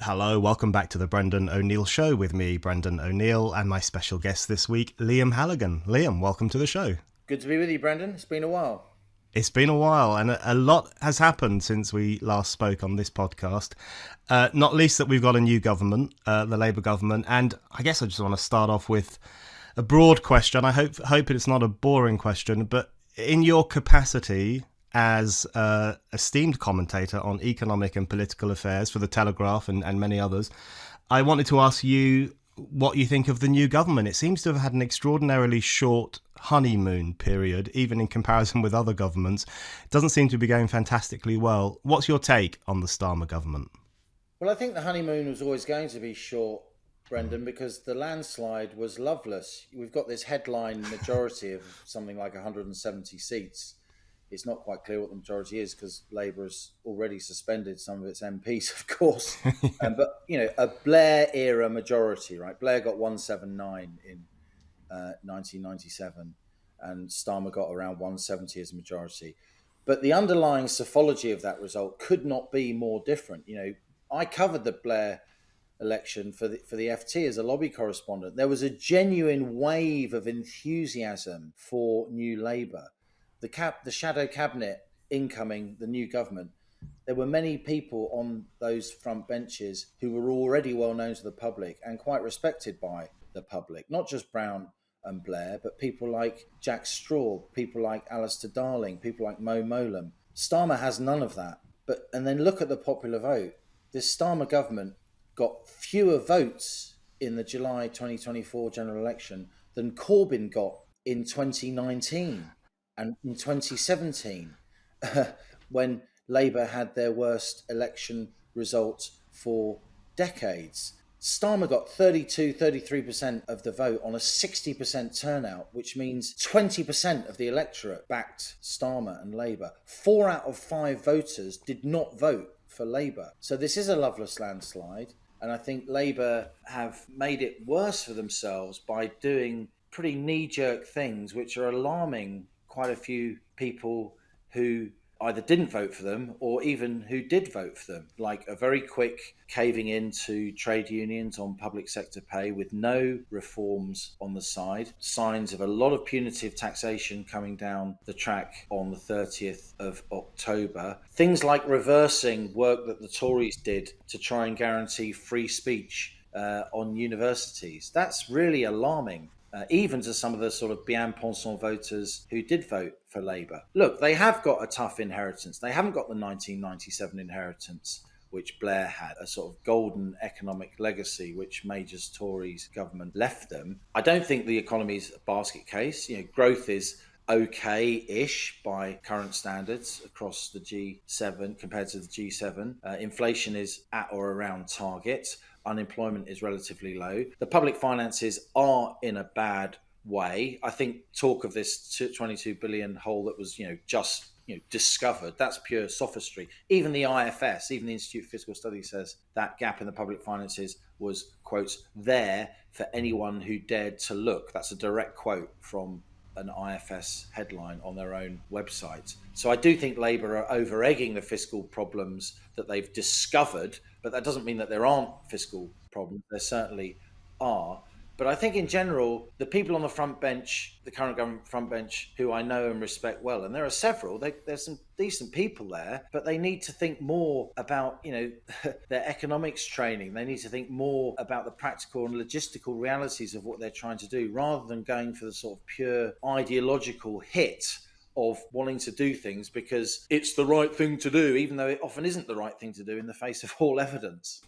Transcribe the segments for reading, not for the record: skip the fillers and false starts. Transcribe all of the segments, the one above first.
Hello, welcome back to the Brendan O'Neill Show with me, Brendan O'Neill, and my special guest this week, Liam Halligan. Liam, welcome to the show. Good to be with you, Brendan. It's been a while. It's been a while, and a lot has happened since we last spoke on this podcast. Not least that we've got a new government, the Labour government, and I guess I just want to start off with a broad question. I hope it's not a boring question, but in your capacity as esteemed commentator on economic and political affairs for the Telegraph and many others, I wanted to ask you what you think of the new government. It seems to have had an extraordinarily short honeymoon period, even in comparison with other governments. It doesn't seem to be going fantastically well. What's your take on the Starmer government? Well, I think the honeymoon was always going to be short, Brendan, because the landslide was loveless. We've got this headline majority of something like 170 seats. It's not quite clear what the majority is because Labour has already suspended some of its MPs, of course. But, a Blair-era majority, right? Blair got 179 in 1997 and Starmer got around 170 as a majority. But the underlying psephology of that result could not be more different. I covered the Blair election for the FT as a lobby correspondent. There was a genuine wave of enthusiasm for New Labour. The shadow cabinet incoming the new government, there were many people on those front benches who were already well known to the public and quite respected by the public, not just Brown and Blair, but people like Jack Straw, people like Alistair Darling, people like Mo Mowlam. Starmer has none of that. And then look at the popular vote. This Starmer government got fewer votes in the July 2024 general election than Corbyn got in 2019. And in 2017, when Labour had their worst election result for decades, Starmer got 33% of the vote on a 60% turnout, which means 20% of the electorate backed Starmer and Labour. 4 out of 5 voters did not vote for Labour. So this is a loveless landslide. And I think Labour have made it worse for themselves by doing pretty knee-jerk things, which are alarming quite a few people who either didn't vote for them or even who did vote for them, like a very quick caving into trade unions on public sector pay with no reforms on the side, signs of a lot of punitive taxation coming down the track on the 30th of October, things like reversing work that the Tories did to try and guarantee free speech on universities. That's really alarming. Even to some of the sort of bien pensant voters who did vote for Labour. Look, they have got a tough inheritance. They haven't got the 1997 inheritance, which Blair had, a sort of golden economic legacy, which Major's Tories government left them. I don't think the economy's a basket case. Growth is okay-ish by current standards across the G7 compared to the G7. Inflation is at or around target. Unemployment is relatively low. The public finances are in a bad way. I think talk of this 22 billion hole that was, just discovered, that's pure sophistry. Even the IFS, even the Institute for Fiscal Studies says that gap in the public finances was, quotes, there for anyone who dared to look. That's a direct quote from an IFS headline on their own website. So I do think Labour are over-egging the fiscal problems that they've discovered, but that doesn't mean that there aren't fiscal problems. There certainly are. But I think in general, the people on the front bench, the current government front bench, who I know and respect well, and there are several, there's some decent people there, but they need to think more about, their economics training. They need to think more about the practical and logistical realities of what they're trying to do, rather than going for the sort of pure ideological hit of wanting to do things because it's the right thing to do, even though it often isn't the right thing to do in the face of all evidence.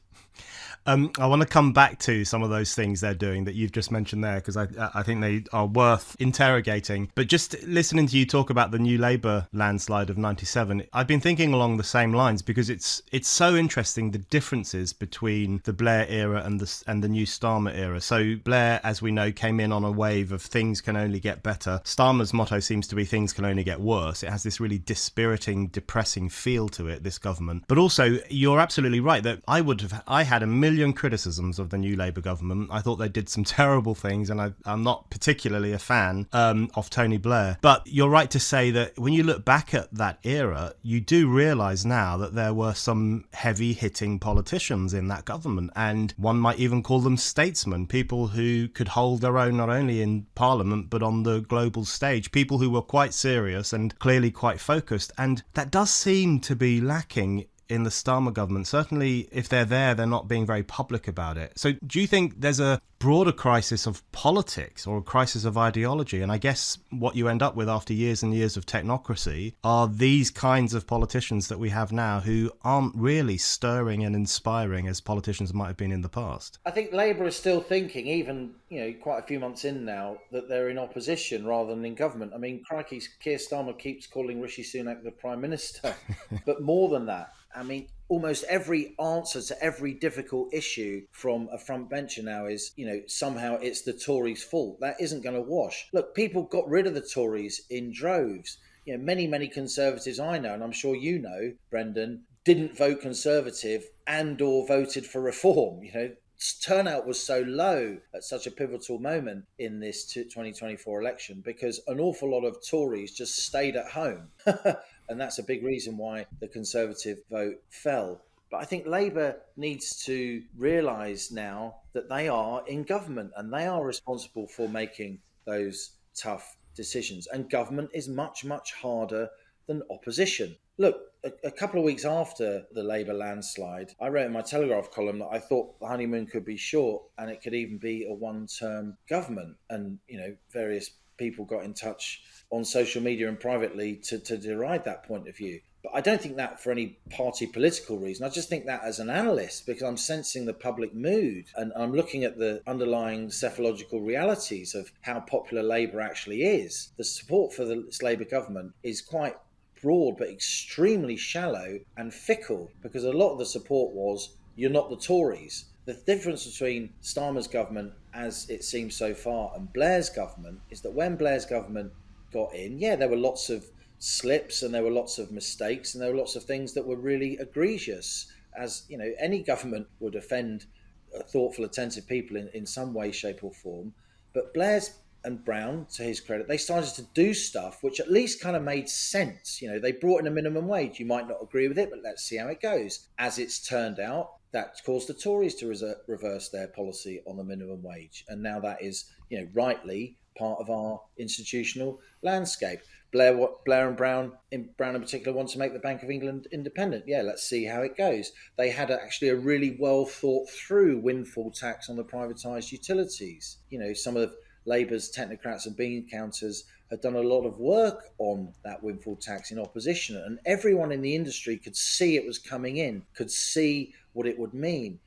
I want to come back to some of those things they're doing that you've just mentioned there, because I think they are worth interrogating. But just listening to you talk about the New Labour landslide of 97, I've been thinking along the same lines, because it's so interesting, the differences between the Blair era and the new Starmer era. So Blair, as we know, came in on a wave of things can only get better. Starmer's motto seems to be things can only get worse. It has this really dispiriting, depressing feel to it, this government. But also, you're absolutely right that I would have I had a million criticisms of the new Labour government. I thought they did some terrible things, and I'm not particularly a fan of Tony Blair. But you're right to say that when you look back at that era, you do realise now that there were some heavy-hitting politicians in that government, and one might even call them statesmen, people who could hold their own not only in Parliament but on the global stage, people who were quite serious and clearly quite focused. And that does seem to be lacking in the Starmer government. Certainly, if they're there, they're not being very public about it. So do you think there's a broader crisis of politics or a crisis of ideology? And I guess what you end up with after years and years of technocracy are these kinds of politicians that we have now who aren't really stirring and inspiring as politicians might have been in the past. I think Labour is still thinking, even quite a few months in now, that they're in opposition rather than in government. I mean, crikey, Keir Starmer keeps calling Rishi Sunak the Prime Minister. But more than that, I mean, almost every answer to every difficult issue from a front bencher now is, somehow it's the Tories' fault. That isn't going to wash. Look, people got rid of the Tories in droves. Many Conservatives I know, and I'm sure you know, Brendan, didn't vote Conservative and or voted for reform. Turnout was so low at such a pivotal moment in this 2024 election because an awful lot of Tories just stayed at home. And that's a big reason why the Conservative vote fell. But I think Labour needs to realise now that they are in government and they are responsible for making those tough decisions. And government is much, much harder than opposition. Look, a couple of weeks after the Labour landslide, I wrote in my Telegraph column that I thought the honeymoon could be short and it could even be a one-term government. And, various people got in touch on social media and privately to deride that point of view. But I don't think that for any party political reason. I just think that as an analyst, because I'm sensing the public mood and I'm looking at the underlying psephological realities of how popular Labour actually is. The support for this Labour government is quite broad but extremely shallow and fickle because a lot of the support was, you're not the Tories. The difference between Starmer's government, as it seems so far, and Blair's government is that when Blair's government got in, there were lots of slips and there were lots of mistakes and there were lots of things that were really egregious, as any government would offend thoughtful, attentive people in some way, shape or form. But Blair's and Brown, to his credit, they started to do stuff which at least kind of made sense. They brought in a minimum wage. You might not agree with it, but let's see how it goes. As it's turned out, that caused the Tories to reverse their policy on the minimum wage. And now that is, rightly part of our institutional landscape. Blair and Brown in particular, want to make the Bank of England independent. Let's see how it goes. They had actually a really well thought through windfall tax on the privatised utilities. Some of Labour's technocrats and bean counters had done a lot of work on that windfall tax in opposition, and everyone in the industry could see it was coming in, could see what it would mean.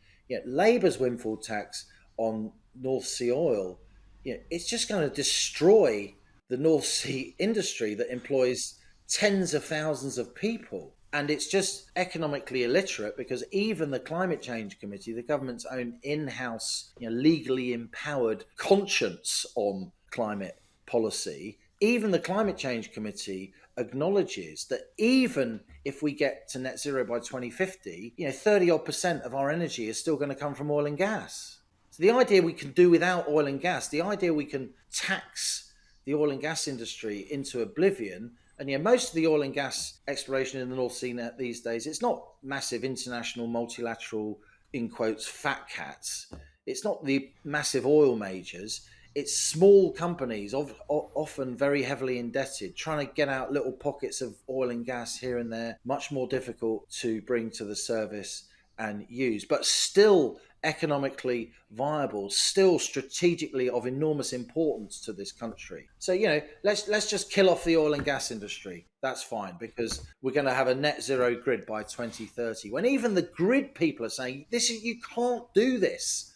Labour's windfall tax on North Sea oil, it's just going to destroy the North Sea industry that employs tens of thousands of people. And it's just economically illiterate because even the Climate Change Committee, the government's own in-house, legally empowered conscience on climate policy, even the Climate Change Committee acknowledges that even if we get to net zero by 2050, 30% of our energy is still going to come from oil and gas. So the idea we can do without oil and gas, the idea we can tax the oil and gas industry into oblivion. And most of the oil and gas exploration in the North Sea these days, it's not massive international multilateral, in quotes, fat cats. It's not the massive oil majors. It's small companies, often very heavily indebted, trying to get out little pockets of oil and gas here and there, much more difficult to bring to the service and use, but still economically viable, still strategically of enormous importance to this country. So, let's just kill off the oil and gas industry. That's fine, because we're going to have a net zero grid by 2030. When even the grid people are saying, you can't do this.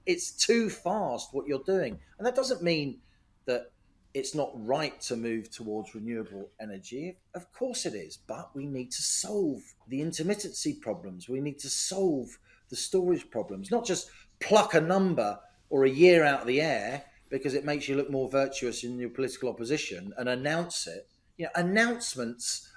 It's too fast what you're doing. And that doesn't mean that it's not right to move towards renewable energy. Of course it is, but we need to solve the intermittency problems. We need to solve the storage problems, not just pluck a number or a year out of the air because it makes you look more virtuous in your political opposition and announce it. Announcements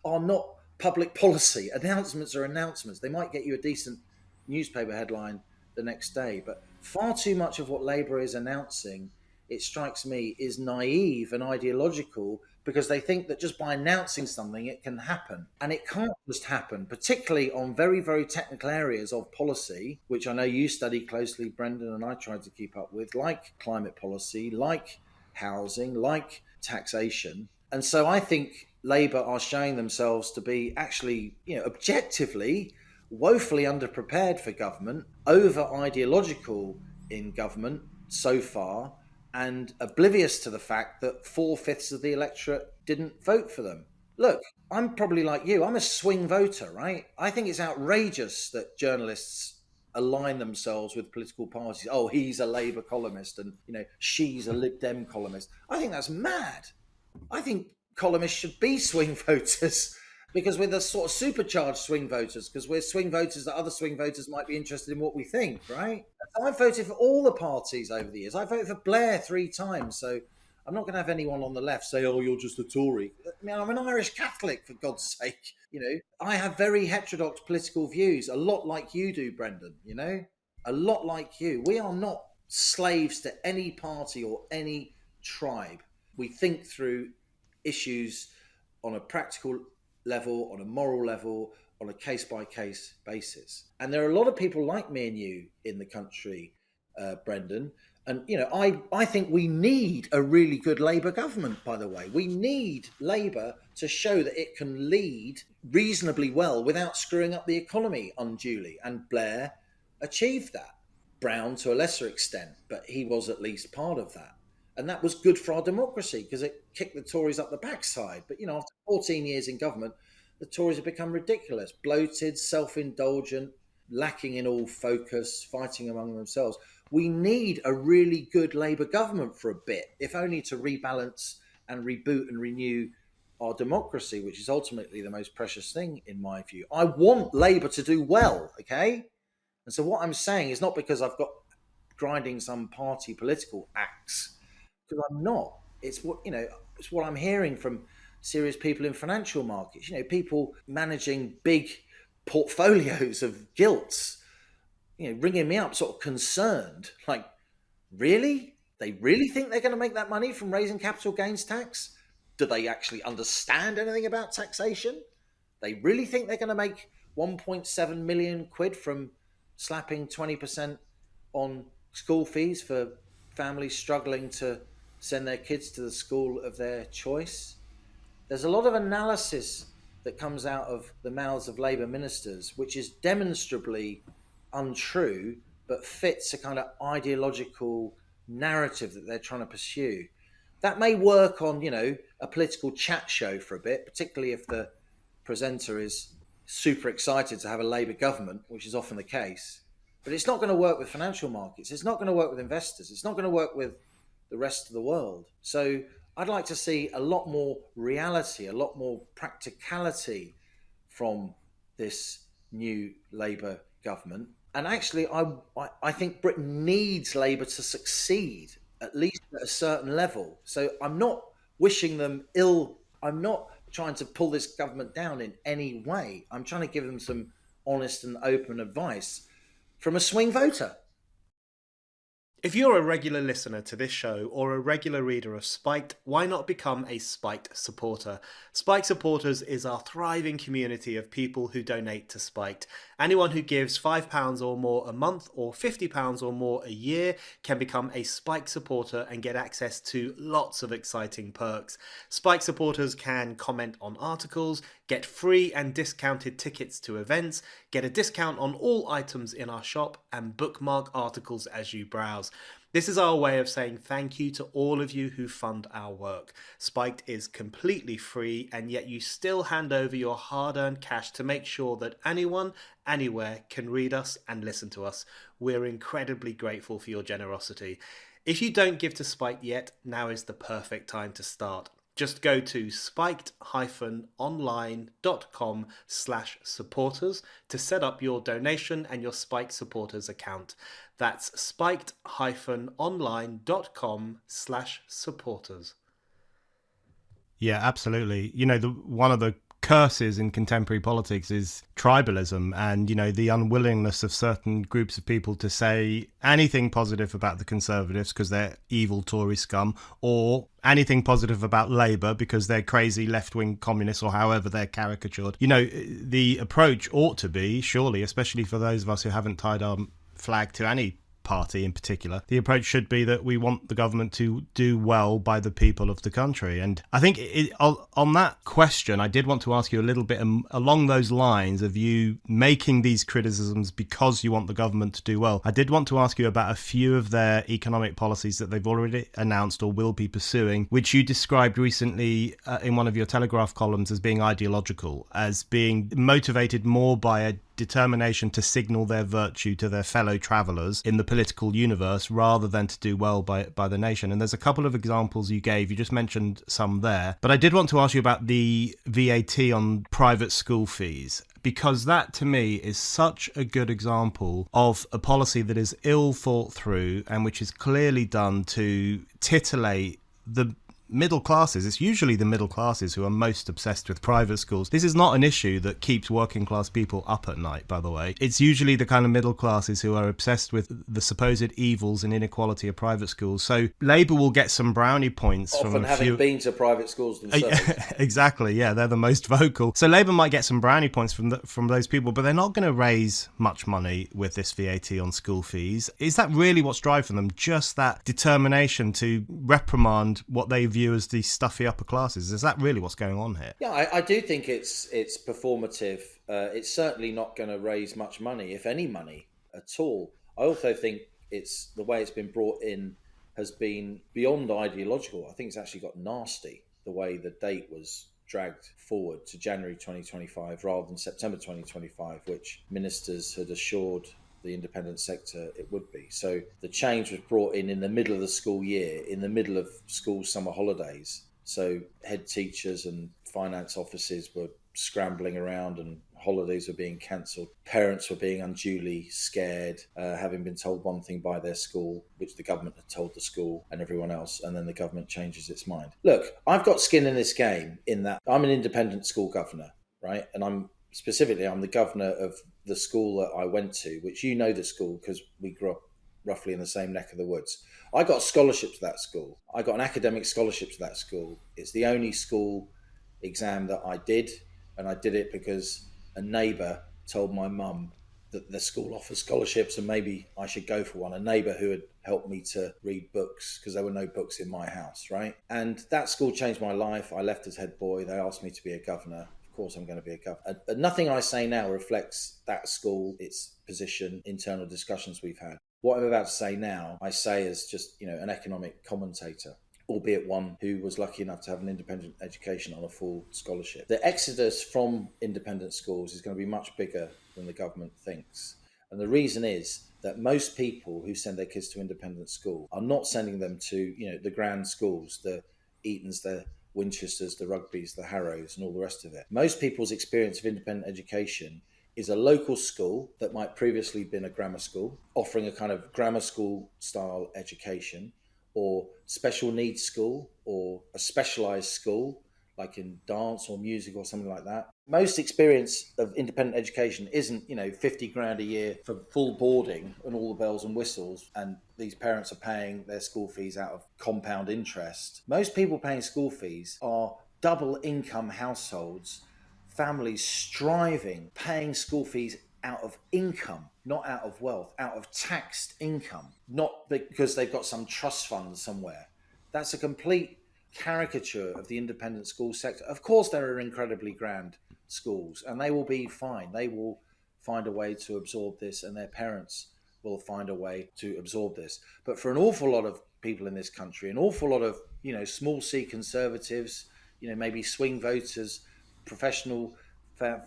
are not public policy. Announcements are announcements. They might get you a decent newspaper headline the next day. But far too much of what Labour is announcing, it strikes me, is naive and ideological, because they think that just by announcing something it can happen. And it can't just happen, particularly on very, very technical areas of policy, which I know you study closely, Brendan, and I tried to keep up with, like climate policy, like housing, like taxation. And so I think Labour are showing themselves to be actually, objectively woefully underprepared for government, over ideological in government so far, and oblivious to the fact that 4/5 of the electorate didn't vote for them. Look, I'm probably like you. I'm a swing voter, right? I think it's outrageous that journalists align themselves with political parties. Oh, he's a Labour columnist and, she's a Lib Dem columnist. I think that's mad. I think columnists should be swing voters, because we're the sort of supercharged swing voters, because we're swing voters that other swing voters might be interested in what we think, right? I've voted for all the parties over the years. I voted for Blair 3 times, so I'm not going to have anyone on the left say, oh, you're just a Tory. I mean, I'm an Irish Catholic, for God's sake. I have very heterodox political views, a lot like you do, Brendan, a lot like you. We are not slaves to any party or any tribe. We think through issues on a practical level, on a moral level, on a case-by-case basis. And there are a lot of people like me and you in the country, Brendan. And, I think we need a really good Labour government, by the way. We need Labour to show that it can lead reasonably well without screwing up the economy unduly. And Blair achieved that. Brown to a lesser extent, but he was at least part of that. And that was good for our democracy, because it kicked the Tories up the backside. But, after 14 years in government, the Tories have become ridiculous, bloated, self-indulgent, lacking in all focus, fighting among themselves. We need a really good Labour government for a bit, if only to rebalance and reboot and renew our democracy, which is ultimately the most precious thing, in my view. I want Labour to do well, okay? And so what I'm saying is not because I've got grinding some party political axe, because I'm not. It's what I'm hearing from serious people in financial markets. People managing big portfolios of gilts, ringing me up, sort of concerned. Like, really? They really think they're going to make that money from raising capital gains tax? Do they actually understand anything about taxation? They really think they're going to make 1.7 million quid from slapping 20% on school fees for families struggling to send their kids to the school of their choice? There's a lot of analysis that comes out of the mouths of Labour ministers, which is demonstrably untrue, but fits a kind of ideological narrative that they're trying to pursue. That may work on, a political chat show for a bit, particularly if the presenter is super excited to have a Labour government, which is often the case. But it's not going to work with financial markets. It's not going to work with investors. It's not going to work with the rest of the world. So I'd like to see a lot more reality, a lot more practicality from this new Labour government. And actually, I think Britain needs Labour to succeed, at least at a certain level. So I'm not wishing them ill. I'm not trying to pull this government down in any way. I'm trying to give them some honest and open advice from a swing voter. If you're a regular listener to this show or a regular reader of Spiked, why not become a Spiked supporter? Spiked Supporters is our thriving community of people who donate to Spiked. Anyone who gives £5 or more a month or £50 or more a year can become a Spiked supporter and get access to lots of exciting perks. Spiked supporters can comment on articles, get free and discounted tickets to events, get a discount on all items in our shop, and bookmark articles as you browse. This is our way of saying thank you to all of you who fund our work. Spiked is completely free, and yet you still hand over your hard-earned cash to make sure that anyone, anywhere can read us and listen to us. We're incredibly grateful for your generosity. If you don't give to Spiked yet, now is the perfect time to start. Just go to spiked-online.com/supporters to set up your donation and your Spiked supporters account. That's spiked-online.com/supporters. Yeah, absolutely. One of the curses in contemporary politics is tribalism and, the unwillingness of certain groups of people to say anything positive about the Conservatives because they're evil Tory scum, or anything positive about Labour because they're crazy left-wing communists, or however they're caricatured. The approach ought to be, surely, especially for those of us who haven't tied our flag to any party in particular, the approach should be that we want the government to do well by the people of the country. And I think on that question, I did want to ask you a little bit along those lines of you making these criticisms because you want the government to do well. I did want to ask you about a few of their economic policies that they've already announced or will be pursuing, which you described recently in one of your Telegraph columns as being ideological, as being motivated more by a determination to signal their virtue to their fellow travellers in the political universe rather than to do well by the nation. And there's a couple of examples you gave. You just mentioned some there. But I did want to ask you about the VAT on private school fees, because that to me is such a good example of a policy that is ill thought through and which is clearly done to titillate the middle classes. It's usually the middle classes who are most obsessed with private schools. This is not an issue that keeps working class people up at night, by the way. It's usually the kind of middle classes who are obsessed with the supposed evils and inequality of private schools. So Labour will get some brownie points often from having been to private schools themselves. Exactly, yeah, they're the most vocal. So Labour might get some brownie points from those people, but they're not going to raise much money with this VAT on school fees. Is that really what's driving them? Just that determination to reprimand what they view as the stuffy upper classes? Is that really what's going on here? Yeah, I do think it's performative. It's certainly not going to raise much money, if any money at all. I also think it's the way it's been brought in has been beyond ideological. I think it's actually got nasty, the way the date was dragged forward to January 2025 rather than September 2025, which ministers had assured the independent sector it would be. So the change was brought in the middle of the school year, in the middle of school summer holidays. So head teachers and finance offices were scrambling around and holidays were being cancelled. Parents were being unduly scared, having been told one thing by their school, which the government had told the school and everyone else, and then the government changes its mind. Look, I've got skin in this game in that I'm an independent school governor, right? And I'm the governor of the school that I went to, which the school because we grew up roughly in the same neck of the woods. I got a scholarship to that school. I got an academic scholarship to that school. It's the only school exam that I did, and I did it because a neighbour told my mum that the school offers scholarships and maybe I should go for one. A neighbour who had helped me to read books because there were no books in my house, right? And that school changed my life. I left as head boy. They asked me to be a governor. Of course I'm going to be a governor. Nothing I say now reflects that school, its position, internal discussions we've had. What I'm about to say now, I say as just, an economic commentator, albeit one who was lucky enough to have an independent education on a full scholarship. The exodus from independent schools is going to be much bigger than the government thinks. And the reason is that most people who send their kids to independent school are not sending them to, the grand schools, the Etons, the Winchesters, the Rugbys, the Harrows, and all the rest of it. Most people's experience of independent education is a local school that might previously been a grammar school, offering a kind of grammar school style education, or special needs school, or a specialised school, like in dance or music or something like that. Most experience of independent education isn't, 50 grand a year for full boarding and all the bells and whistles, and these parents are paying their school fees out of compound interest. Most people paying school fees are double income households, families striving, paying school fees out of income, not out of wealth, out of taxed income, not because they've got some trust fund somewhere. That's a complete caricature of the independent school sector. Of course, there are incredibly grand schools and they will be fine. They will find a way to absorb this and their parents will find a way to absorb this. But for an awful lot of people in this country, an awful lot of, small C conservatives, maybe swing voters, professional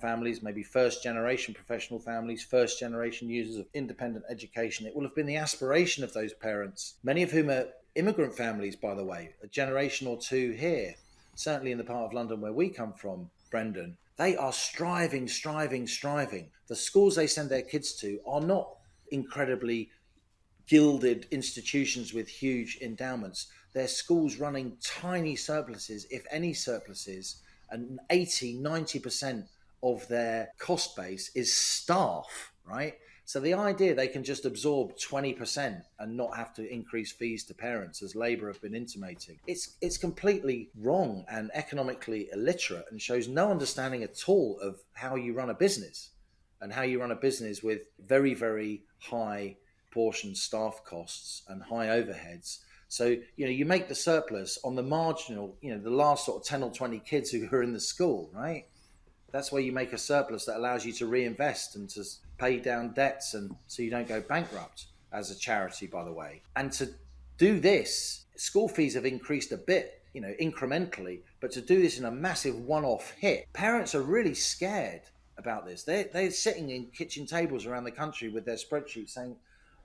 families, maybe first generation professional families, first generation users of independent education, it will have been the aspiration of those parents, many of whom are immigrant families, by the way, a generation or two here, certainly in the part of London where we come from, Brendan. They are striving. The schools they send their kids to are not incredibly gilded institutions with huge endowments. They're schools running tiny surpluses, if any surpluses, and 80-90% of their cost base is staff, right? So the idea they can just absorb 20% and not have to increase fees to parents, as Labour have been intimating, it's completely wrong and economically illiterate, and shows no understanding at all of how you run a business, and how you run a business with very, very high portion staff costs and high overheads. So, you make the surplus on the marginal, the last sort of 10 or 20 kids who are in the school, right? That's where you make a surplus that allows you to reinvest and to pay down debts, and so you don't go bankrupt, as a charity, by the way. And to do this, school fees have increased a bit, incrementally, but to do this in a massive one-off hit, parents are really scared about this. They're sitting in kitchen tables around the country with their spreadsheets saying,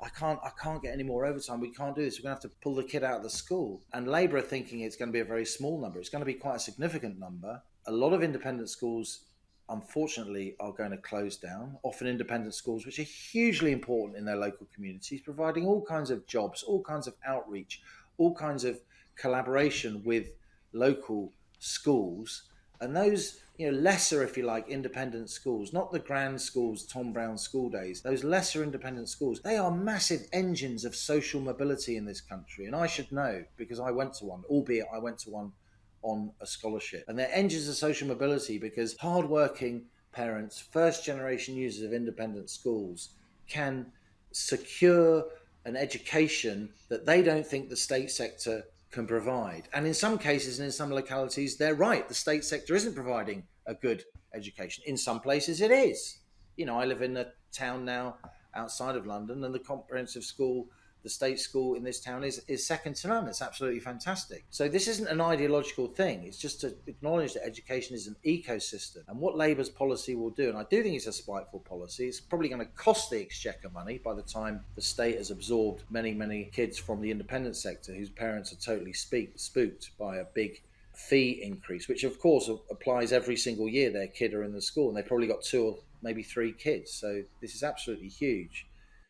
I can't get any more overtime. We can't do this. We're going to have to pull the kid out of the school. And Labour are thinking it's going to be a very small number. It's going to be quite a significant number. A lot of independent schools, unfortunately, are going to close down. Often independent schools, which are hugely important in their local communities, providing all kinds of jobs, all kinds of outreach, all kinds of collaboration with local schools. And those, lesser, if you like, independent schools, not the grand schools, Tom Brown school days, those lesser independent schools, they are massive engines of social mobility in this country. And I should know, because I went to one, albeit I went to one on a scholarship. And they're engines of social mobility because hardworking parents, first generation users of independent schools, can secure an education that they don't think the state sector can provide. And in some cases and in some localities, they're right. The state sector isn't providing a good education. In some places it is. I live in a town now outside of London, and the comprehensive school, the state school in this town is second to none. It's absolutely fantastic. So this isn't an ideological thing. It's just to acknowledge that education is an ecosystem. And what Labour's policy will do, and I do think it's a spiteful policy, it's probably going to cost the exchequer money by the time the state has absorbed many, many kids from the independent sector whose parents are totally spooked by a big fee increase, which of course applies every single year their kid are in the school, and they've probably got 2 or maybe 3 kids. So this is absolutely huge,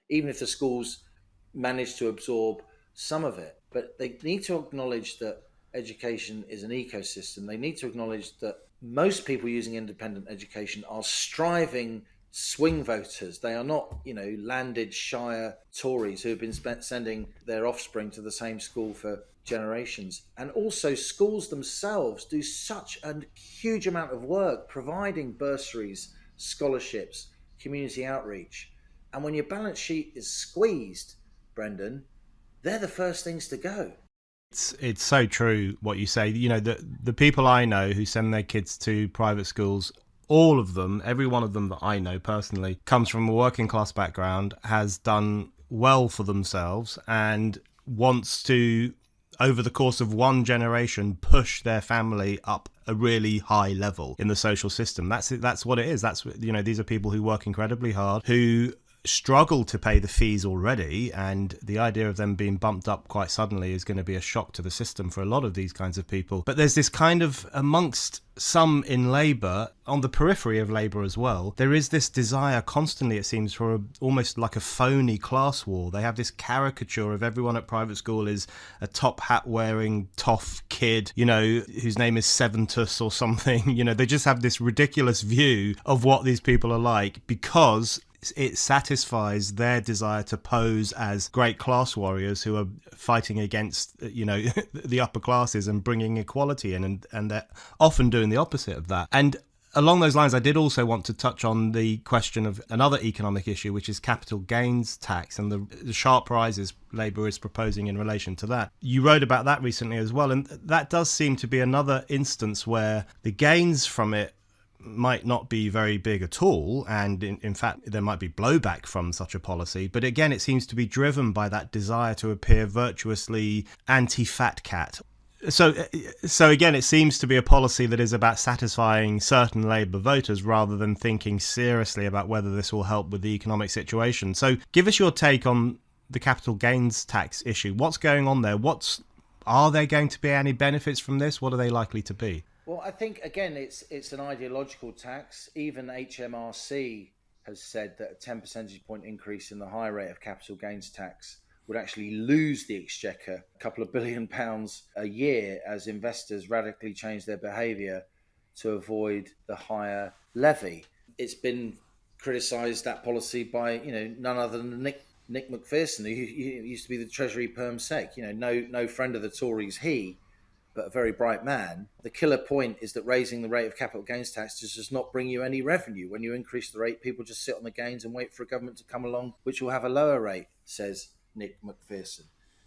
even if the schools manage to absorb some of it. But they need to acknowledge that education is an ecosystem. They need to acknowledge that most people using independent education are striving swing voters. They are not, landed Shire Tories who have been sending their offspring to the same school for generations. And also schools themselves do such a huge amount of work providing bursaries, scholarships, community outreach. And when your balance sheet is squeezed, Brendan, they're the first things to go. It's so true what you say. The people I know who send their kids to private schools, all of them, every one of them that I know personally, comes from a working class background, has done well for themselves, and wants to, over the course of one generation, push their family up a really high level in the social system. That's what it is. These are people who work incredibly hard, who struggle to pay the fees already, and the idea of them being bumped up quite suddenly is going to be a shock to the system for a lot of these kinds of people. But there's this kind of, amongst some in Labour, on the periphery of Labour as well, there is this desire constantly, it seems, for almost like a phony class war. They have this caricature of everyone at private school is a top hat wearing toff kid, whose name is Seventus or something. They just have this ridiculous view of what these people are like, because it satisfies their desire to pose as great class warriors who are fighting against, the upper classes and bringing equality in, and they're often doing the opposite of that. And along those lines, I did also want to touch on the question of another economic issue, which is capital gains tax and the sharp rises Labour is proposing in relation to that. You wrote about that recently as well, and that does seem to be another instance where the gains from it might not be very big at all, and in fact there might be blowback from such a policy, but again it seems to be driven by that desire to appear virtuously anti-fat cat. So again, it seems to be a policy that is about satisfying certain Labour voters rather than thinking seriously about whether this will help with the economic situation. So give us your take on the capital gains tax issue. What's going on there? Are there going to be any benefits from this? What are they likely to be? Well, I think, again, it's an ideological tax. Even HMRC has said that a 10 percentage point increase in the high rate of capital gains tax would actually lose the exchequer a couple of £1 billion a year as investors radically change their behaviour to avoid the higher levy. It's been criticised, that policy, by none other than Nick Macpherson, who used to be the Treasury Perm Sec. No friend of the Tories, but a very bright man. The killer point is that raising the rate of capital gains tax does not bring you any revenue. When you increase the rate, people just sit on the gains and wait for a government to come along which will have a lower rate, says Nick Macpherson.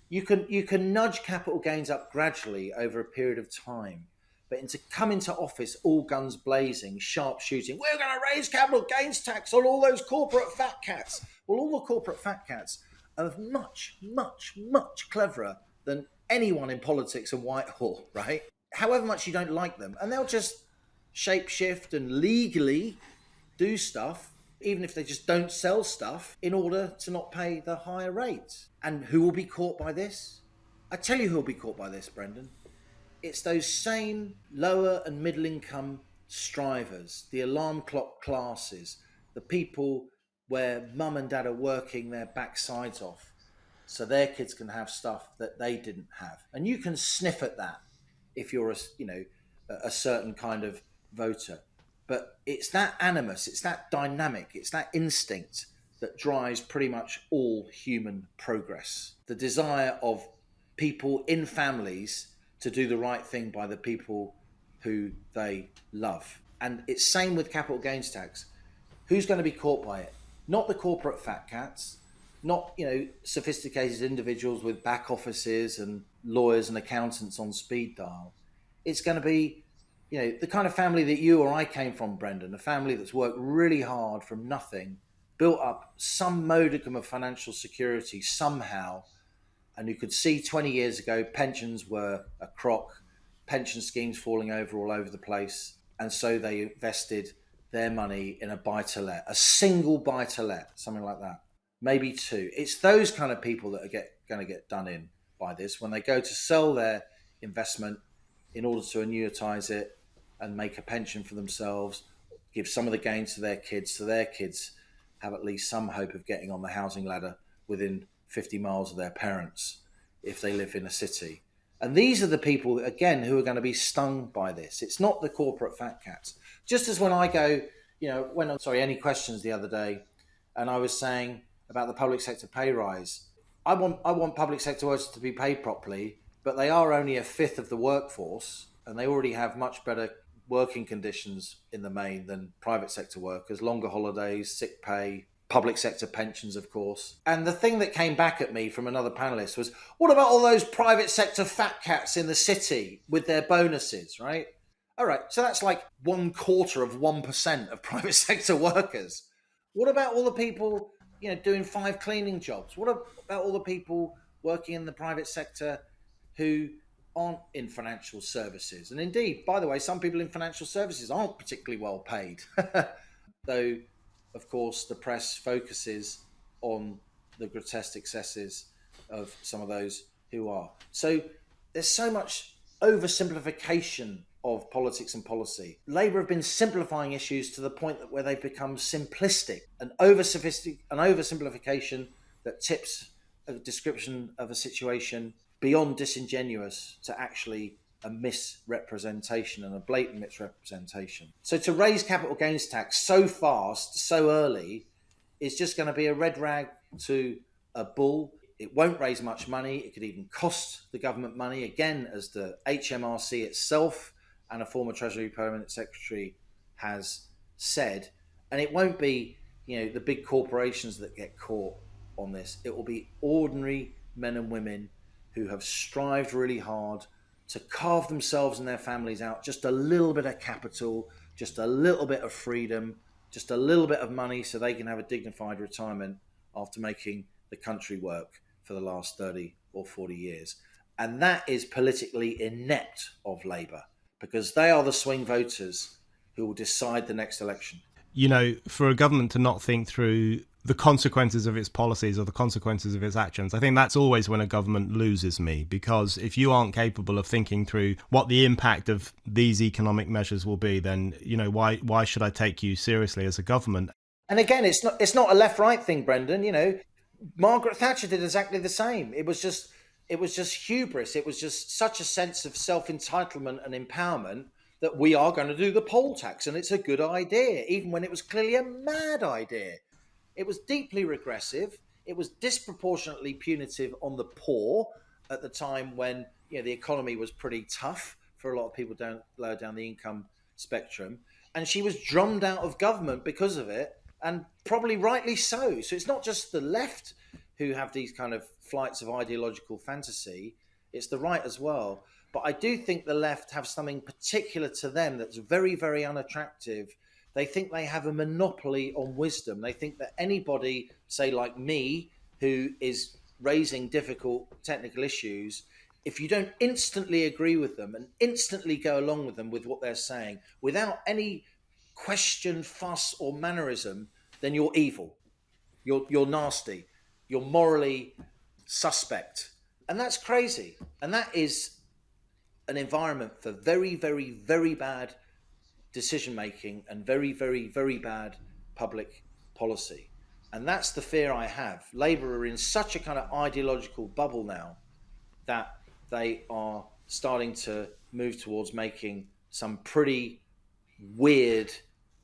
You can nudge capital gains up gradually over a period of time, but to come into office all guns blazing, sharp shooting, we're going to raise capital gains tax on all those corporate fat cats. Well, all the corporate fat cats are much, much, much cleverer than anyone in politics and Whitehall, right? However much you don't like them. And they'll just shapeshift and legally do stuff, even if they just don't sell stuff, in order to not pay the higher rates. And who will be caught by this? I tell you who will be caught by this, Brendan. It's those same lower and middle income strivers, the alarm clock classes, the people where mum and dad are working their backsides off so their kids can have stuff that they didn't have. And you can sniff at that if you're a certain kind of voter. But it's that animus, it's that dynamic, it's that instinct that drives pretty much all human progress. The desire of people in families to do the right thing by the people who they love. And it's same with capital gains tax. Who's going to be caught by it? Not the corporate fat cats, not sophisticated individuals with back offices and lawyers and accountants on speed dial. It's going to be the kind of family that you or I came from, Brendan, a family that's worked really hard from nothing, built up some modicum of financial security somehow, and you could see 20 years ago pensions were a crock, pension schemes falling over all over the place, and so they invested their money in a buy-to-let, a single buy-to-let, something like that, maybe two. It's those kind of people that are going to get done in by this when they go to sell their investment in order to annuitize it and make a pension for themselves, give some of the gains to their kids, so their kids have at least some hope of getting on the housing ladder within 50 miles of their parents if they live in a city. And these are the people, again, who are going to be stung by this. It's not the corporate fat cats. Just as when I go, any questions the other day, and I was saying about the public sector pay rise. I want public sector workers to be paid properly, but they are only a fifth of the workforce, and they already have much better working conditions in the main than private sector workers, longer holidays, sick pay, public sector pensions, of course. And the thing that came back at me from another panellist was, what about all those private sector fat cats in the city with their bonuses, right? All right, so that's like 0.25% of private sector workers. What about all the people, doing 5 cleaning jobs? What about all the people working in the private sector who aren't in financial services? And indeed, by the way, some people in financial services aren't particularly well paid. Though, of course, the press focuses on the grotesque excesses of some of those who are. So there's so much oversimplification of politics and policy. Labour have been simplifying issues to the point that where they've become simplistic, an oversimplification that tips a description of a situation beyond disingenuous to actually a misrepresentation and a blatant misrepresentation. So to raise capital gains tax so fast, so early, is just going to be a red rag to a bull. It won't raise much money. It could even cost the government money, again, as the HMRC itself and a former Treasury Permanent Secretary has said. And it won't be, the big corporations that get caught on this. It will be ordinary men and women who have strived really hard to carve themselves and their families out just a little bit of capital, just a little bit of freedom, just a little bit of money so they can have a dignified retirement after making the country work for the last 30 or 40 years. And that is politically inept of Labour, because they are the swing voters who will decide the next election. For a government to not think through the consequences of its policies or the consequences of its actions, I think that's always when a government loses me, because if you aren't capable of thinking through what the impact of these economic measures will be, then, why should I take you seriously as a government? And again, it's not a left-right thing, Brendan. Margaret Thatcher did exactly the same. It was just hubris. It was just such a sense of self-entitlement and empowerment that we are going to do the poll tax and it's a good idea, even when it was clearly a mad idea. It was deeply regressive. It was disproportionately punitive on the poor at the time when the economy was pretty tough for a lot of people lower down the income spectrum. And she was drummed out of government because of it, and probably rightly so. So it's not just the left who have these kind of flights of ideological fantasy, it's the right as well. But I do think the left have something particular to them that's very, very unattractive. They think they have a monopoly on wisdom. They think that anybody, say like me, who is raising difficult technical issues, if you don't instantly agree with them and instantly go along with them with what they're saying without any question, fuss, or mannerism, then you're evil. You're nasty. You're morally suspect. And that's crazy. And that is an environment for very, very, very bad decision making and very, very, very bad public policy. And that's the fear I have. Labour are in such a kind of ideological bubble now that they are starting to move towards making some pretty weird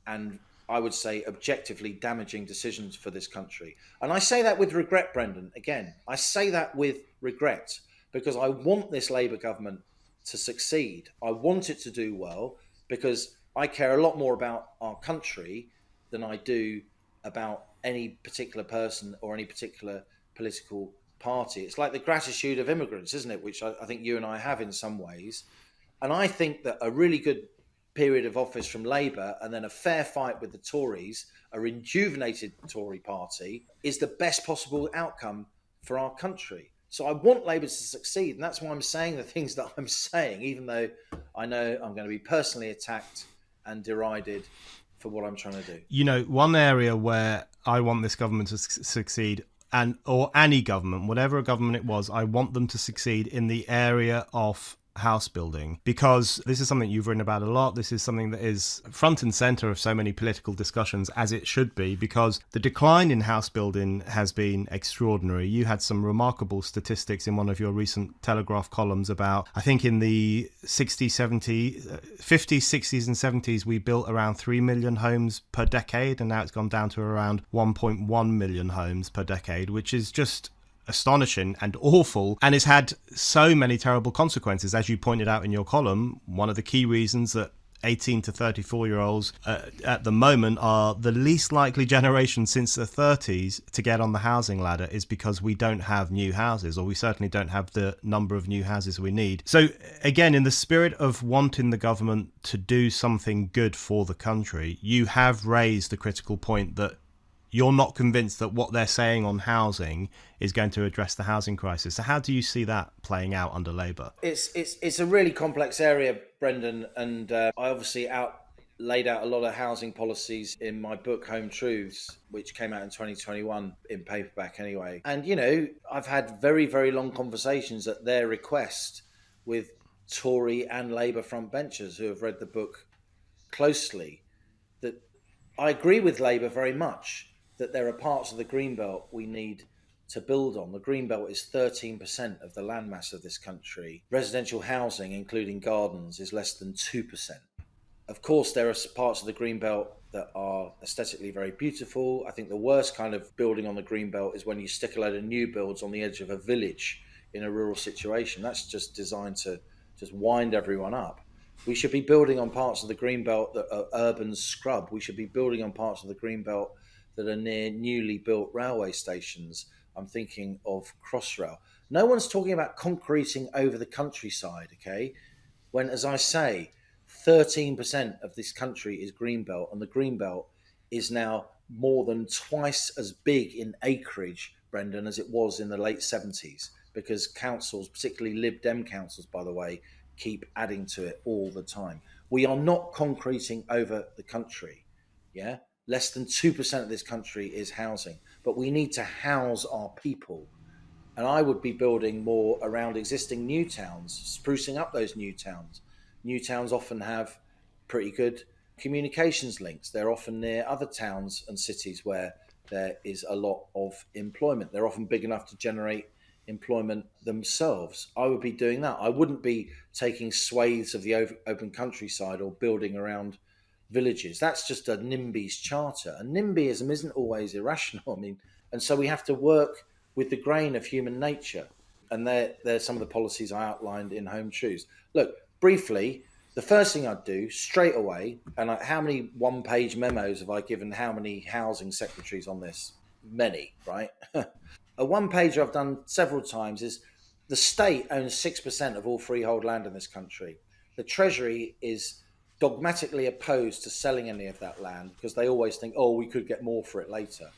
and, I would say, objectively damaging decisions for this country. And I say that with regret, Brendan. Again, I say that with regret because I want this Labour government to succeed. I want it to do well because I care a lot more about our country than I do about any particular person or any particular political party. It's like the gratitude of immigrants, isn't it? Which I think you and I have in some ways. And I think that a really good period of office from Labour and then a fair fight with the Tories, a rejuvenated Tory party, is the best possible outcome for our country. So I want Labour to succeed, and that's why I'm saying the things that I'm saying, even though I know I'm going to be personally attacked and derided for what I'm trying to do. One area where I want this government to succeed, or any government, whatever government it was, I want them to succeed in the area of house building, because this is something you've written about a lot. This is something that is front and center of so many political discussions, as it should be, because the decline in house building has been extraordinary. You had some remarkable statistics in one of your recent Telegraph columns about, I think in the 60s, 70s, 50s, 60s and 70s, we built around 3 million homes per decade, and now it's gone down to around 1.1 million homes per decade, which is just astonishing and awful, and has had so many terrible consequences. As you pointed out in your column, one of the key reasons that 18 to 34 year olds at the moment are the least likely generation since the 30s to get on the housing ladder is because we don't have new houses, or we certainly don't have the number of new houses we need. So again, in the spirit of wanting the government to do something good for the country, you have raised the critical point that you're not convinced that what they're saying on housing is going to address the housing crisis. So how do you see that playing out under Labour? It's a really complex area, Brendan, and I obviously laid out a lot of housing policies in my book Home Truths, which came out in 2021 in paperback anyway. And I've had very, very long conversations at their request with Tory and Labour frontbenchers who have read the book closely. That I agree with Labour very much that there are parts of the Greenbelt we need to build on. The Greenbelt is 13% of the landmass of this country. Residential housing, including gardens, is less than 2%. Of course, there are parts of the Greenbelt that are aesthetically very beautiful. I think the worst kind of building on the Greenbelt is when you stick a load of new builds on the edge of a village in a rural situation. That's just designed to just wind everyone up. We should be building on parts of the Greenbelt that are urban scrub. We should be building on parts of the Greenbelt that are near newly built railway stations. I'm thinking of Crossrail. No one's talking about concreting over the countryside, okay? When, as I say, 13% of this country is Greenbelt, and the Greenbelt is now more than twice as big in acreage, Brendan, as it was in the late 70s, because councils, particularly Lib Dem councils, by the way, keep adding to it all the time. We are not concreting over the country, yeah? Less than 2% of this country is housing, but we need to house our people. And I would be building more around existing new towns, sprucing up those new towns. New towns often have pretty good communications links. They're often near other towns and cities where there is a lot of employment. They're often big enough to generate employment themselves. I would be doing that. I wouldn't be taking swathes of the open countryside or building around villages. That's just a NIMBY's charter. And NIMBYism isn't always irrational. I mean, and so we have to work with the grain of human nature. And they're some of the policies I outlined in Home Truths. Look, briefly, the first thing I'd do straight away, and how many one-page memos have I given how many housing secretaries on this? Many, right? A one-pager I've done several times is the state owns 6% of all freehold land in this country. The Treasury is dogmatically opposed to selling any of that land because they always think, oh, we could get more for it later.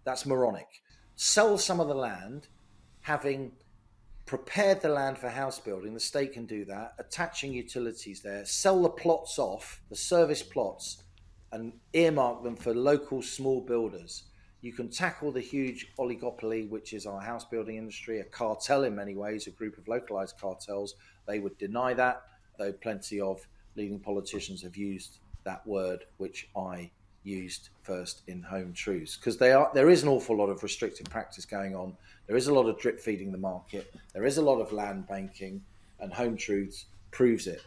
That's moronic. Sell some of the land, having prepared the land for house building. The state can do that, attaching utilities there, sell the plots off, the service plots, and earmark them for local small builders. You can tackle the huge oligopoly, which is our house building industry, a cartel in many ways, a group of localized cartels. They would deny that, though plenty of leading politicians have used that word, which I used first in Home Truths, because there is an awful lot of restrictive practice going on. There is a lot of drip feeding the market. There is a lot of land banking, and Home Truths proves it,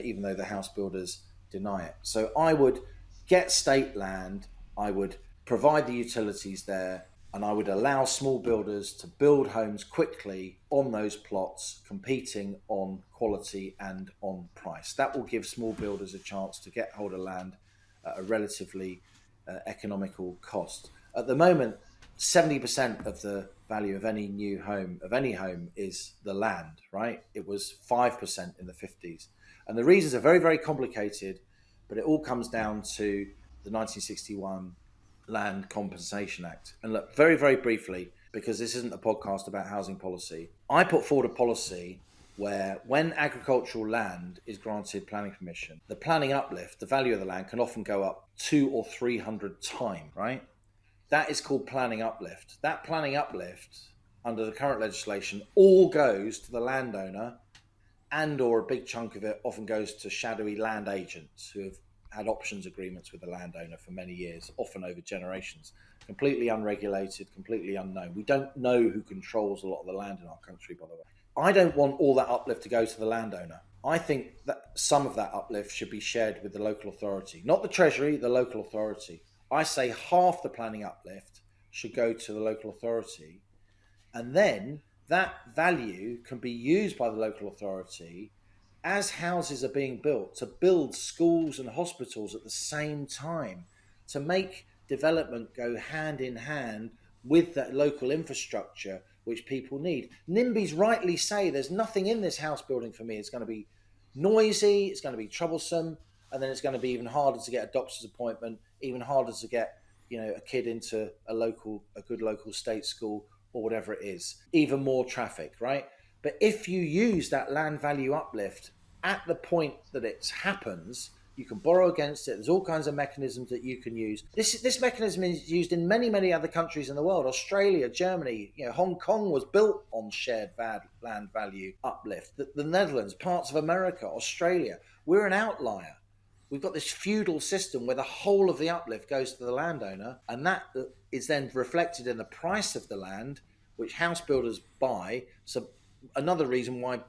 even though the house builders deny it. So I would get state land, I would provide the utilities there, and I would allow small builders to build homes quickly on those plots, competing on quality and on price. That will give small builders a chance to get hold of land at a relatively economical cost. At the moment, 70% of the value of any new home, of any home, is the land, right? It was 5% in the 50s. And the reasons are very, very complicated, but it all comes down to the 1961 Land Compensation Act. And look, very, very briefly, because this isn't a podcast about housing policy, I put forward a policy where when agricultural land is granted planning permission, the planning uplift, the value of the land, can often go up 200 or 300 times, right? That is called planning uplift. That planning uplift, under the current legislation, all goes to the landowner, and or a big chunk of it often goes to shadowy land agents who have had options agreements with the landowner for many years, often over generations. Completely unregulated, completely unknown. We don't know who controls a lot of the land in our country, by the way. I don't want all that uplift to go to the landowner. I think that some of that uplift should be shared with the local authority, not the Treasury, the local authority. I say half the planning uplift should go to the local authority, and then that value can be used by the local authority as houses are being built to build schools and hospitals at the same time, to make development go hand in hand with that local infrastructure which people need. NIMBYs rightly say there's nothing in this house building for me. It's going to be noisy, it's going to be troublesome, and then it's going to be even harder to get a doctor's appointment, even harder to get, a kid into a good local state school or whatever it is. Even more traffic, right? But if you use that land value uplift at the point that it happens, you can borrow against it. There's all kinds of mechanisms that you can use. This mechanism is used in many, many other countries in the world. Australia, Germany, Hong Kong was built on shared land value uplift. The Netherlands, parts of America, Australia. We're an outlier. We've got this feudal system where the whole of the uplift goes to the landowner, and that is then reflected in the price of the land, which house builders buy. So another reason why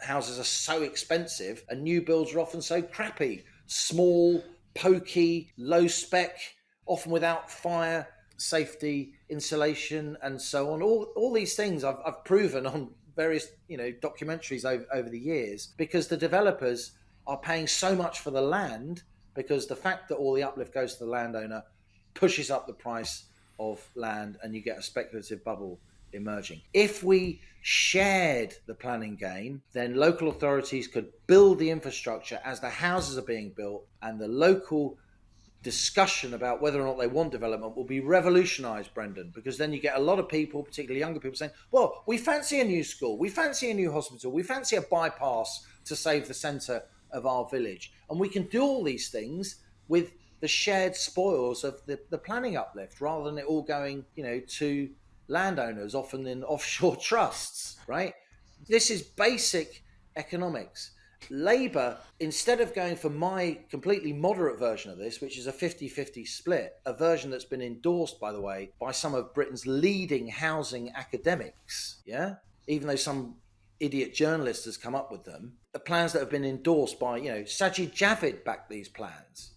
houses are so expensive and new builds are often so crappy. Small, pokey, low spec, often without fire safety, insulation, and so on. All these things I've proven on various documentaries over the years, because the developers are paying so much for the land, because the fact that all the uplift goes to the landowner pushes up the price of land, and you get a speculative bubble emerging. If we shared the planning gain, then local authorities could build the infrastructure as the houses are being built, and the local discussion about whether or not they want development will be revolutionised, Brendan, because then you get a lot of people, particularly younger people, saying, well, we fancy a new school, we fancy a new hospital, we fancy a bypass to save the centre of our village. And we can do all these things with the shared spoils of the planning uplift, rather than it all going, to landowners, often in offshore trusts, right? This is basic economics. Labour, instead of going for my completely moderate version of this, which is a 50-50 split, a version that's been endorsed, by the way, by some of Britain's leading housing academics, yeah, even though some idiot journalist has come up with them, the plans that have been endorsed by, Sajid Javid backed these plans.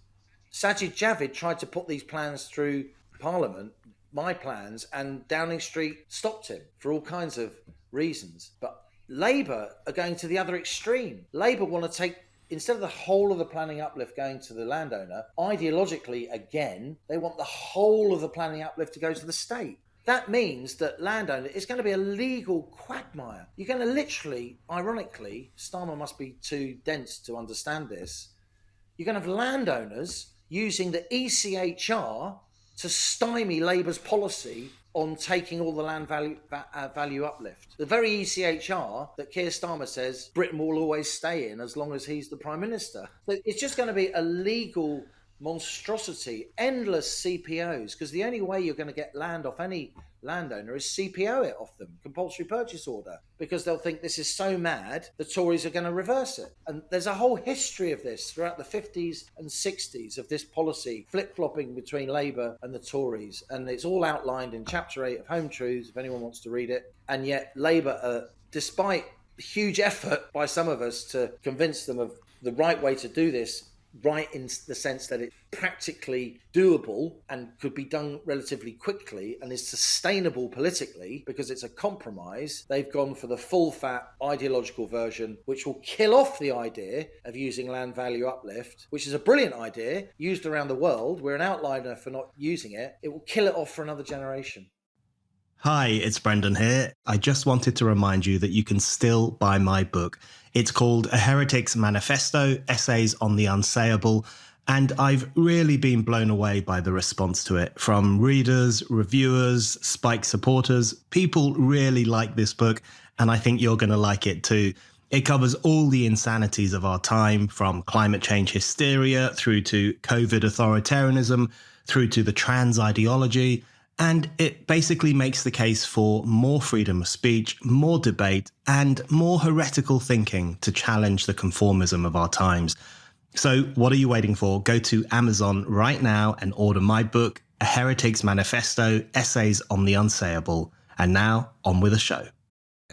Sajid Javid tried to put these plans through Parliament, my plans, and Downing Street stopped him for all kinds of reasons. But Labour are going to the other extreme. Labour want to take, instead of the whole of the planning uplift going to the landowner, ideologically, again, they want the whole of the planning uplift to go to the state. That means that landowner is going to be a legal quagmire. You're going to literally, ironically, Starmer must be too dense to understand this, you're going to have landowners using the ECHR to stymie Labour's policy on taking all the land value uplift. The very ECHR that Keir Starmer says Britain will always stay in as long as he's the Prime Minister. So it's just going to be a legal monstrosity, endless CPOs, because the only way you're going to get land off any landowner is CPO it off them, compulsory purchase order, because they'll think this is so mad, the Tories are going to reverse it. And there's a whole history of this throughout the 50s and 60s of this policy flip-flopping between Labour and the Tories, and it's all outlined in Chapter 8 of Home Truths, if anyone wants to read it. And yet Labour, despite huge effort by some of us to convince them of the right way to do this, right in the sense that it's practically doable and could be done relatively quickly and is sustainable politically because it's a compromise, they've gone for the full-fat ideological version, which will kill off the idea of using land value uplift, which is a brilliant idea, used around the world. We're an outliner for not using it. It will kill it off for another generation. Hi, it's Brendan here. I just wanted to remind you that you can still buy my book. It's called A Heretic's Manifesto, Essays on the Unsayable, and I've really been blown away by the response to it from readers, reviewers, Spike supporters. People really like this book, and I think you're going to like it too. It covers all the insanities of our time, from climate change hysteria through to COVID authoritarianism, through to the trans ideology. And it basically makes the case for more freedom of speech, more debate, and more heretical thinking to challenge the conformism of our times. So what are you waiting for? Go to Amazon right now and order my book, A Heretic's Manifesto, Essays on the Unsayable. And now, on with the show.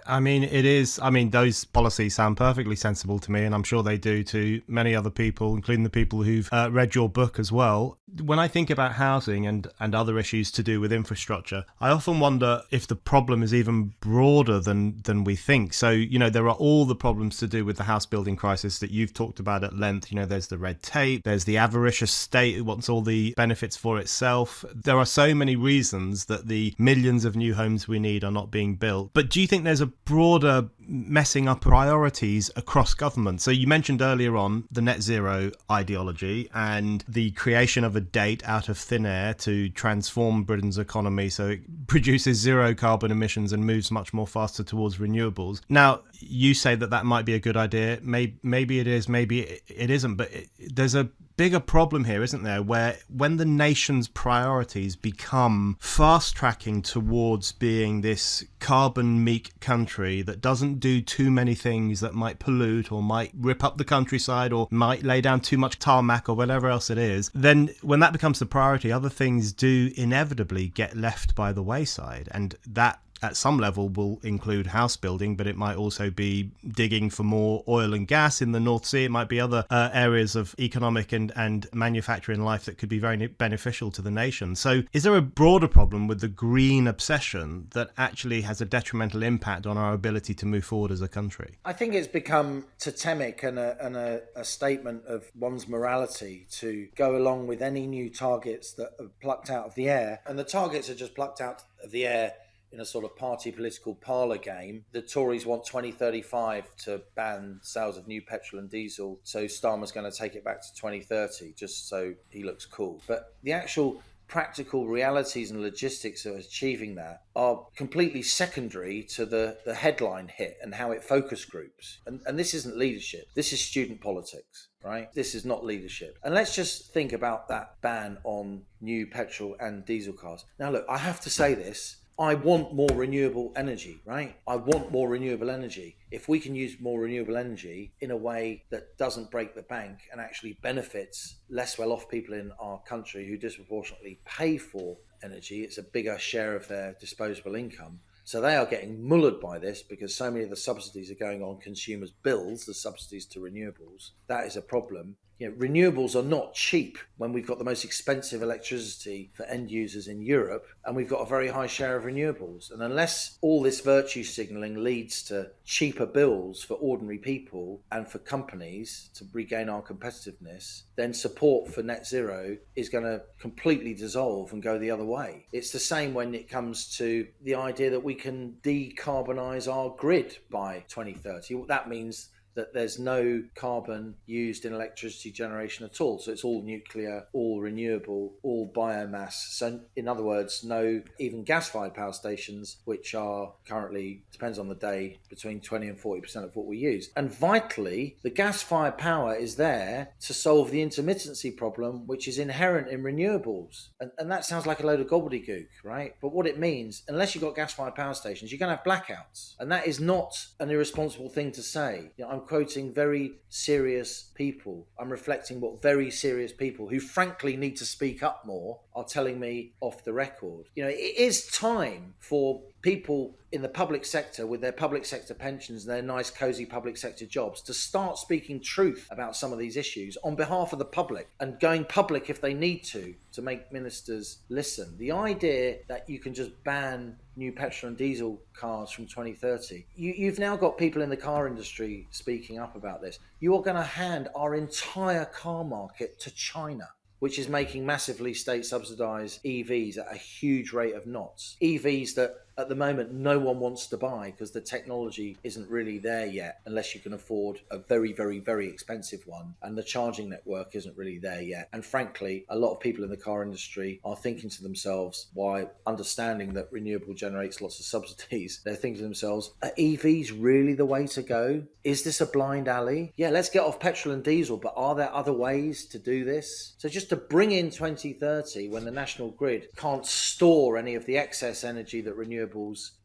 Those policies sound perfectly sensible to me, and I'm sure they do to many other people, including the people who've read your book as well. When I think about housing and other issues to do with infrastructure, I often wonder if the problem is even broader than we think. So, there are all the problems to do with the house building crisis that you've talked about at length. There's the red tape, there's the avaricious state who wants all the benefits for itself. There are so many reasons that the millions of new homes we need are not being built. But do you think there's a broader messing up priorities across government? So you mentioned earlier on the net zero ideology and the creation of a date out of thin air to transform Britain's economy so it produces zero carbon emissions and moves much more faster towards renewables. Now, you say that might be a good idea. Maybe it is, maybe it isn't, but there's a bigger problem here, isn't there, where when the nation's priorities become fast tracking towards being this carbon meek country that doesn't do too many things that might pollute or might rip up the countryside or might lay down too much tarmac or whatever else it is, then when that becomes the priority, other things do inevitably get left by the wayside. And that at some level will include house building, but it might also be digging for more oil and gas in the North Sea. It might be other areas of economic and manufacturing life that could be very beneficial to the nation. So is there a broader problem with the green obsession that actually has a detrimental impact on our ability to move forward as a country? I think it's become totemic and a statement of one's morality to go along with any new targets that are plucked out of the air. And the targets are just plucked out of the air in a sort of party political parlour game. The Tories want 2035 to ban sales of new petrol and diesel, so Starmer's going to take it back to 2030 just so he looks cool. But the actual practical realities and logistics of achieving that are completely secondary to the headline hit and how it focus groups. And this isn't leadership. This is student politics, right? This is not leadership. And let's just think about that ban on new petrol and diesel cars. Now, look, I have to say this. I want more renewable energy, right? I want more renewable energy. If we can use more renewable energy in a way that doesn't break the bank and actually benefits less well-off people in our country who disproportionately pay for energy, it's a bigger share of their disposable income. So they are getting mullered by this because so many of the subsidies are going on consumers' bills, the subsidies to renewables. That is a problem. Renewables are not cheap when we've got the most expensive electricity for end users in Europe, and we've got a very high share of renewables. And unless all this virtue signalling leads to cheaper bills for ordinary people and for companies to regain our competitiveness, then support for net zero is going to completely dissolve and go the other way. It's the same when it comes to the idea that we can decarbonise our grid by 2030. That means that there's no carbon used in electricity generation at all. So it's all nuclear, all renewable, all biomass. So in other words, no even gas-fired power stations, which are currently, depends on the day, between 20 and 40% of what we use. And vitally, the gas-fired power is there to solve the intermittency problem, which is inherent in renewables. And that sounds like a load of gobbledygook, right? But what it means, unless you've got gas-fired power stations, you're going to have blackouts. And that is not an irresponsible thing to say. I'm quoting very serious people. I'm reflecting what very serious people who frankly need to speak up more are telling me off the record. It is time for people in the public sector with their public sector pensions and their nice cozy public sector jobs to start speaking truth about some of these issues on behalf of the public and going public if they need to make ministers listen. The idea that you can just ban new petrol and diesel cars from 2030. You've now got people in the car industry speaking up about this. You are going to hand our entire car market to China, which is making massively state-subsidised EVs at a huge rate of knots. EVs that at the moment no one wants to buy because the technology isn't really there yet, unless you can afford a very, very, very expensive one, and the charging network isn't really there yet. And frankly, a lot of people in the car industry are thinking to themselves, why, understanding that renewable generates lots of subsidies, they're thinking to themselves, are EVs really the way to go? Is this a blind alley? Yeah, let's get off petrol and diesel, but are there other ways to do this? So just to bring in 2030 when the national grid can't store any of the excess energy that renewables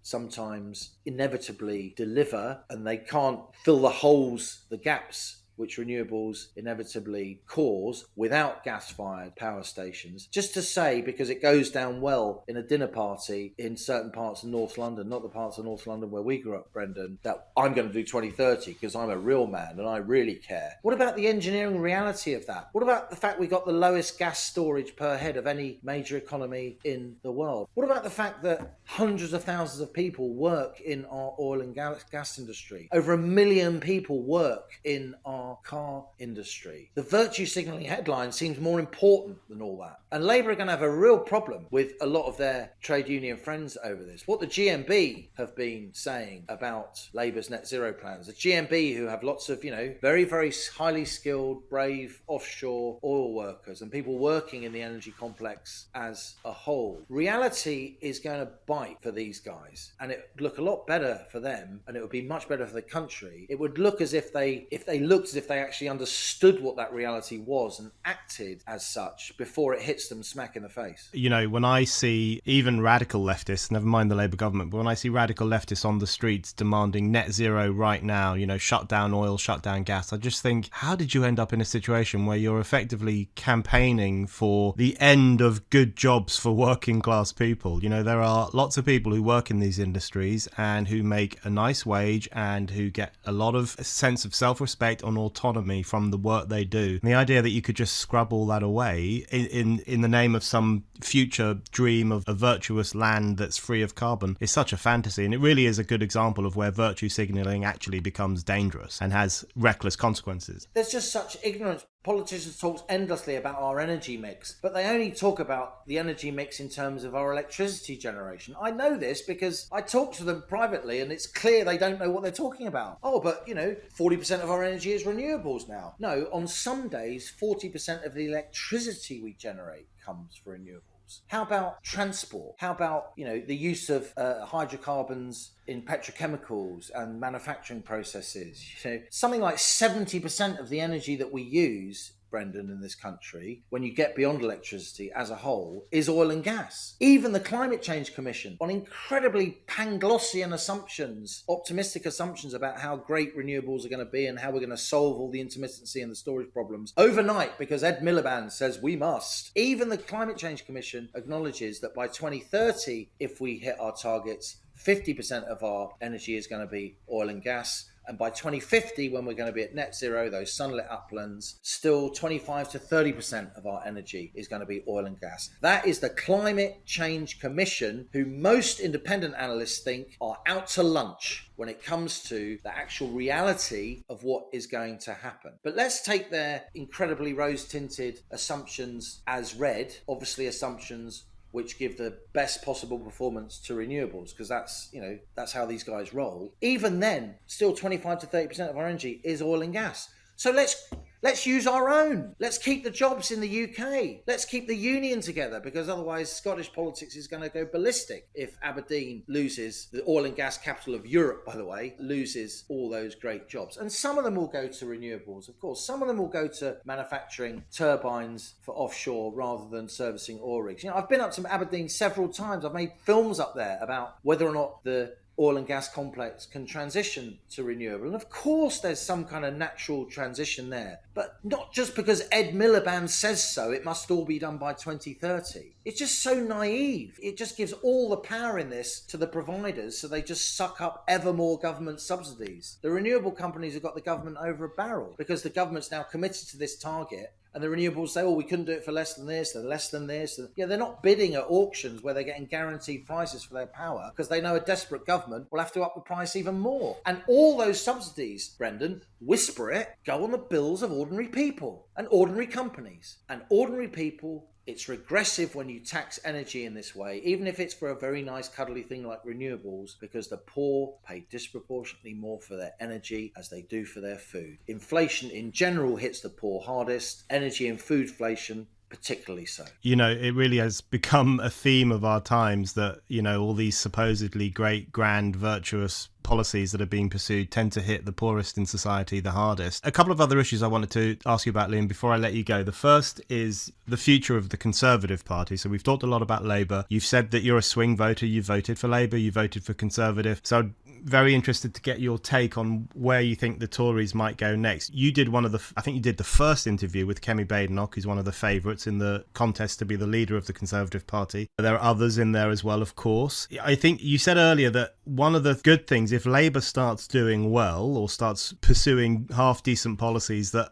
sometimes inevitably deliver, and they can't fill the holes, the gaps which renewables inevitably cause without gas-fired power stations. Just to say, because it goes down well in a dinner party in certain parts of North London, not the parts of North London where we grew up, Brendan, that I'm going to do 2030 because I'm a real man and I really care. What about the engineering reality of that? What about the fact we got the lowest gas storage per head of any major economy in the world? What about the fact that hundreds of thousands of people work in our oil and gas industry? Over 1 million people work in our car industry. The virtue signalling headline seems more important than all that. And Labour are going to have a real problem with a lot of their trade union friends over this. What the GMB have been saying about Labour's net zero plans, the GMB who have lots of, very, very highly skilled, brave offshore oil workers and people working in the energy complex as a whole. Reality is going to bite for these guys, and it would look a lot better for them, and it would be much better for the country. It would look as if they looked as if they actually understood what that reality was and acted as such before it hits them smack in the face. When I see even radical leftists, never mind the Labour government, but when I see radical leftists on the streets demanding net zero right now, shut down oil, shut down gas, I just think, how did you end up in a situation where you're effectively campaigning for the end of good jobs for working class people? There are lots of people who work in these industries and who make a nice wage and who get a lot of sense of self-respect and autonomy from the work they do. And the idea that you could just scrub all that away in the name of some future dream of a virtuous land that's free of carbon is such a fantasy. And it really is a good example of where virtue signalling actually becomes dangerous and has reckless consequences. There's just such ignorance. Politicians talk endlessly about our energy mix, but they only talk about the energy mix in terms of our electricity generation. I know this because I talk to them privately and it's clear they don't know what they're talking about. Oh, but 40% of our energy is renewables now. No, on some days, 40% of the electricity we generate comes from renewables. How about transport? How about, the use of hydrocarbons in petrochemicals and manufacturing processes? Something like 70% of the energy that we use Brendan, in this country, when you get beyond electricity as a whole, is oil and gas. Even the Climate Change Commission, on incredibly Panglossian assumptions, optimistic assumptions about how great renewables are going to be and how we're going to solve all the intermittency and the storage problems overnight, because Ed Miliband says we must. Even the Climate Change Commission acknowledges that by 2030, if we hit our targets, 50% of our energy is going to be oil and gas. And by 2050, when we're going to be at net zero, those sunlit uplands, still 25 to 30% of our energy is going to be oil and gas. That is the Climate Change Commission, who most independent analysts think are out to lunch when it comes to the actual reality of what is going to happen. But let's take their incredibly rose-tinted assumptions as read, obviously assumptions which give the best possible performance to renewables, because that's how these guys roll. Even then, still 25 to 30% of our energy is oil and gas. So let's use our own. Let's keep the jobs in the UK. Let's keep the union together, because otherwise Scottish politics is going to go ballistic if Aberdeen loses, the oil and gas capital of Europe, by the way, loses all those great jobs. And some of them will go to renewables, of course. Some of them will go to manufacturing turbines for offshore rather than servicing oil rigs. I've been up to Aberdeen several times. I've made films up there about whether or not the oil and gas complex can transition to renewable. And of course there's some kind of natural transition there, but not just because Ed Miliband says so, it must all be done by 2030. It's just so naive. It just gives all the power in this to the providers, so they just suck up ever more government subsidies. The renewable companies have got the government over a barrel because the government's now committed to this target. And the renewables say, we couldn't do it for less than this, and less than this. Yeah, they're not bidding at auctions where they're getting guaranteed prices for their power, because they know a desperate government will have to up the price even more. And all those subsidies, Brendan, whisper it, go on the bills of ordinary people and ordinary companies. And ordinary people, it's regressive when you tax energy in this way, even if it's for a very nice cuddly thing like renewables, because the poor pay disproportionately more for their energy as they do for their food. Inflation in general hits the poor hardest. Energy and foodflation particularly so. It really has become a theme of our times that, all these supposedly great, grand, virtuous policies that are being pursued tend to hit the poorest in society the hardest. A couple of other issues I wanted to ask you about, Liam, before I let you go. The first is the future of the Conservative Party. So we've talked a lot about Labour. You've said that you're a swing voter. You voted for Labour. You voted for Conservative. So I'm very interested to get your take on where you think the Tories might go next. You did I think you did the first interview with Kemi Badenoch, who's one of the favourites in the contest to be the leader of the Conservative Party. There are others in there as well, of course. I think you said earlier that one of the good things, if Labour starts doing well or starts pursuing half-decent policies that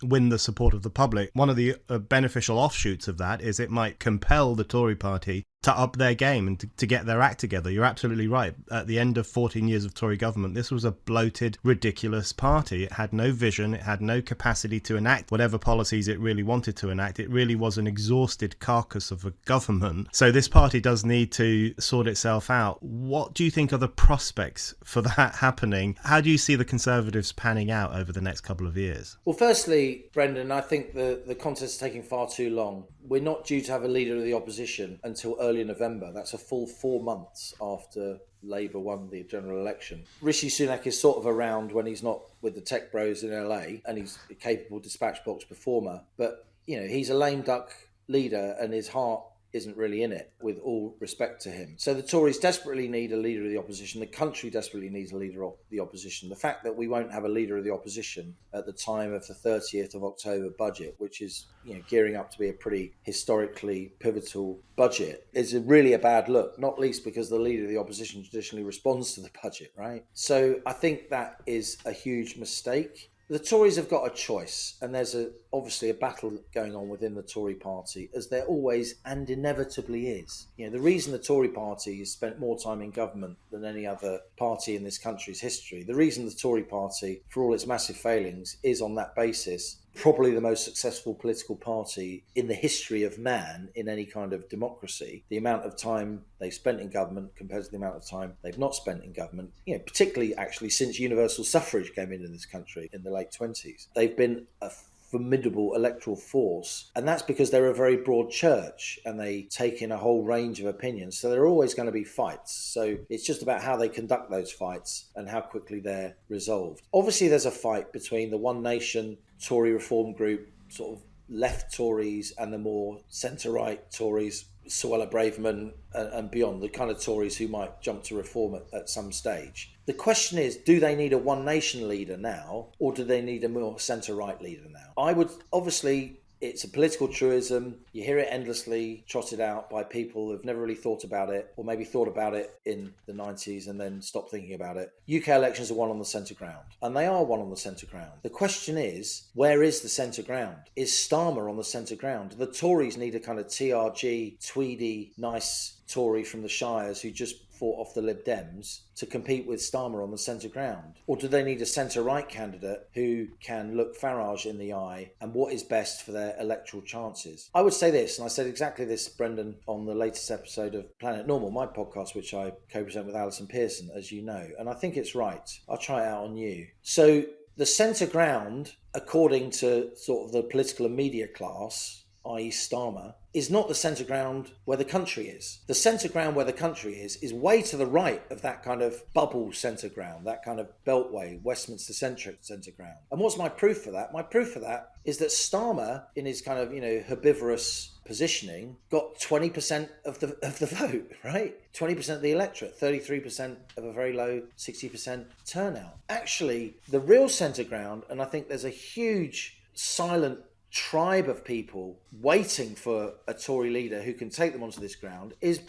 win the support of the public, one of the beneficial offshoots of that is it might compel the Tory party to up their game and to get their act together. You're absolutely right. At the end of 14 years of Tory government, this was a bloated, ridiculous party. It had no vision. It had no capacity to enact whatever policies it really wanted to enact. It really was an exhausted carcass of a government. So this party does need to sort itself out. What do you think are the prospects for that happening? How do you see the Conservatives panning out over the next couple of years? Well, firstly, Brendan, I think the contest is taking far too long. We're not due to have a leader of the opposition until early November. That's a full 4 months after Labour won the general election. Rishi Sunak is sort of around when he's not with the tech bros in LA, and he's a capable dispatch box performer. But, he's a lame duck leader and his heart isn't really in it, with all respect to him. So the Tories desperately need a leader of the opposition. The country desperately needs a leader of the opposition. The fact that we won't have a leader of the opposition at the time of the 30th of October budget, which is gearing up to be a pretty historically pivotal budget, is really a bad look, not least because the leader of the opposition traditionally responds to the budget, right? So I think that is a huge mistake. The Tories have got a choice, and there's obviously a battle going on within the Tory party, as there always and inevitably is. The reason the Tory party has spent more time in government than any other party in this country's history, the reason the Tory party, for all its massive failings, is on that basis probably the most successful political party in the history of man in any kind of democracy. The amount of time they've spent in government compared to the amount of time they've not spent in government, particularly actually since universal suffrage came into this country in the late 20s. They've been a formidable electoral force, and that's because they're a very broad church and they take in a whole range of opinions, so there are always going to be fights. So it's just about how they conduct those fights and how quickly they're resolved. Obviously there's a fight between the One Nation Tory reform group sort of left Tories and the more centre-right Tories, Suella Braverman and beyond, the kind of Tories who might jump to reform at some stage. The question is, do they need a one nation leader now, or do they need a more centre-right leader now? I would, obviously, it's a political truism. You hear it endlessly trotted out by people who've never really thought about it, or maybe thought about it in the 90s and then stopped thinking about it. UK elections are one on the centre ground, and they are one on the centre ground. The question is, where is the centre ground? Is Starmer on the centre ground? The Tories need a kind of TRG, Tweedy, nice Tory from the Shires who just fought off the Lib Dems to compete with Starmer on the centre ground? Or do they need a centre-right candidate who can look Farage in the eye and what is best for their electoral chances? I would say this, and I said exactly this, Brendan, on the latest episode of Planet Normal, my podcast, which I co-present with Alison Pearson, as you know, and I think it's right. I'll try it out on you. So the centre ground, according to sort of the political and media class, i.e. Starmer, is not the centre ground where the country is. The centre ground where the country is way to the right of that kind of bubble centre ground, that kind of beltway, Westminster-centric centre ground. And what's my proof for that? My proof for that is that Starmer, in his kind of, herbivorous positioning, got 20% of the vote, right? 20% of the electorate, 33% of a very low 60% turnout. Actually, the real centre ground, and I think there's a huge silent tribe of people waiting for a Tory leader who can take them onto this ground, is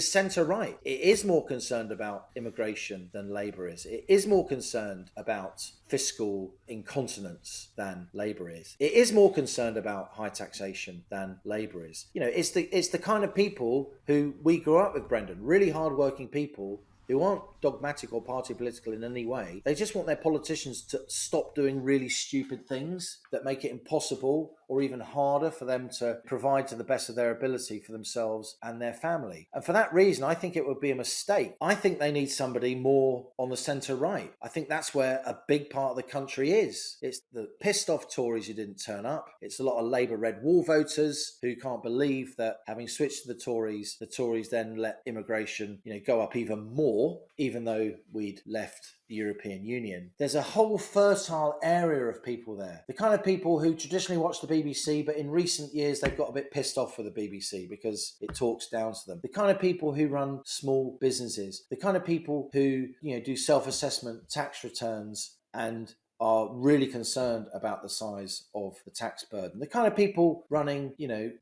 centre right. It is more concerned about immigration than Labour is. It is more concerned about fiscal incontinence than Labour is. It is more concerned about high taxation than Labour is. It's the kind of people who we grew up with, Brendan, really hard-working people who aren't dogmatic or party political in any way. They just want their politicians to stop doing really stupid things that make it impossible or even harder for them to provide to the best of their ability for themselves and their family. And for that reason, I think it would be a mistake. I think they need somebody more on the centre right. I think that's where a big part of the country is. It's the pissed off Tories who didn't turn up. It's a lot of Labour red wall voters who can't believe that having switched to the Tories then let immigration, go up even more, even though we'd left the European Union. There's a whole fertile area of people there. The kind of people who traditionally watch the BBC, but in recent years they've got a bit pissed off with the BBC because it talks down to them. The kind of people who run small businesses. The kind of people who, do self-assessment tax returns and are really concerned about the size of the tax burden. The kind of people running,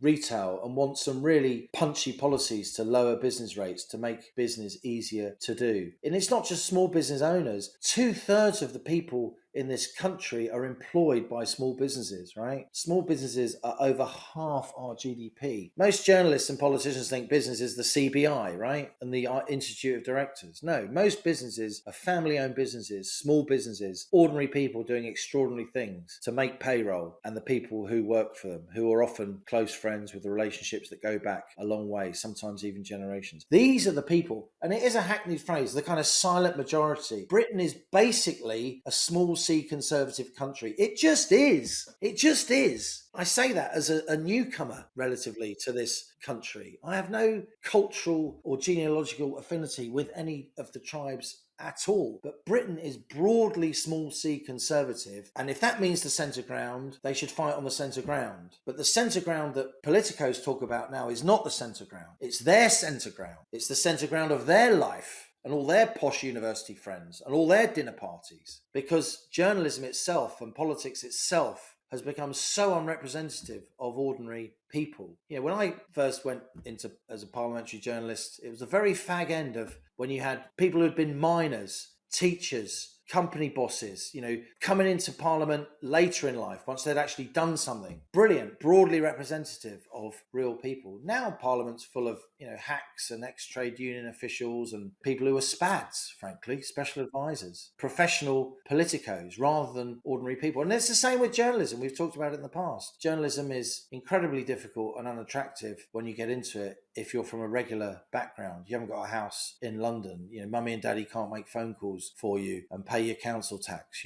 retail and want some really punchy policies to lower business rates to make business easier to do. And it's not just small business owners. 2/3 of the people in this country are employed by small businesses, right? Small businesses are over half our GDP. Most journalists and politicians think business is the CBI, right? And the Institute of Directors. No, most businesses are family-owned businesses, small businesses, ordinary people doing extraordinary things to make payroll, and the people who work for them, who are often close friends with the relationships that go back a long way, sometimes even generations. These are the people, and it is a hackneyed phrase, the kind of silent majority. Britain is basically a small C conservative country. It just is. It just is. I say that as a newcomer relatively to this country. I have no cultural or genealogical affinity with any of the tribes at all. But Britain is broadly small C conservative. And if that means the centre ground, they should fight on the centre ground. But the centre ground that politicos talk about now is not the centre ground. It's their centre ground. It's the centre ground of their life and all their posh university friends and all their dinner parties. Because journalism itself and politics itself has become so unrepresentative of ordinary people. When I first went into as a parliamentary journalist, it was the very fag end of when you had people who'd been miners, teachers, company bosses, coming into Parliament later in life, once they'd actually done something. Brilliant, broadly representative of real people. Now Parliament's full of, hacks and ex-trade union officials and people who are spads, frankly, special advisors, professional politicos rather than ordinary people. And it's the same with journalism. We've talked about it in the past. Journalism is incredibly difficult and unattractive when you get into it if you're from a regular background. You haven't got a house in London. Mummy and daddy can't make phone calls for you and pay your council tax,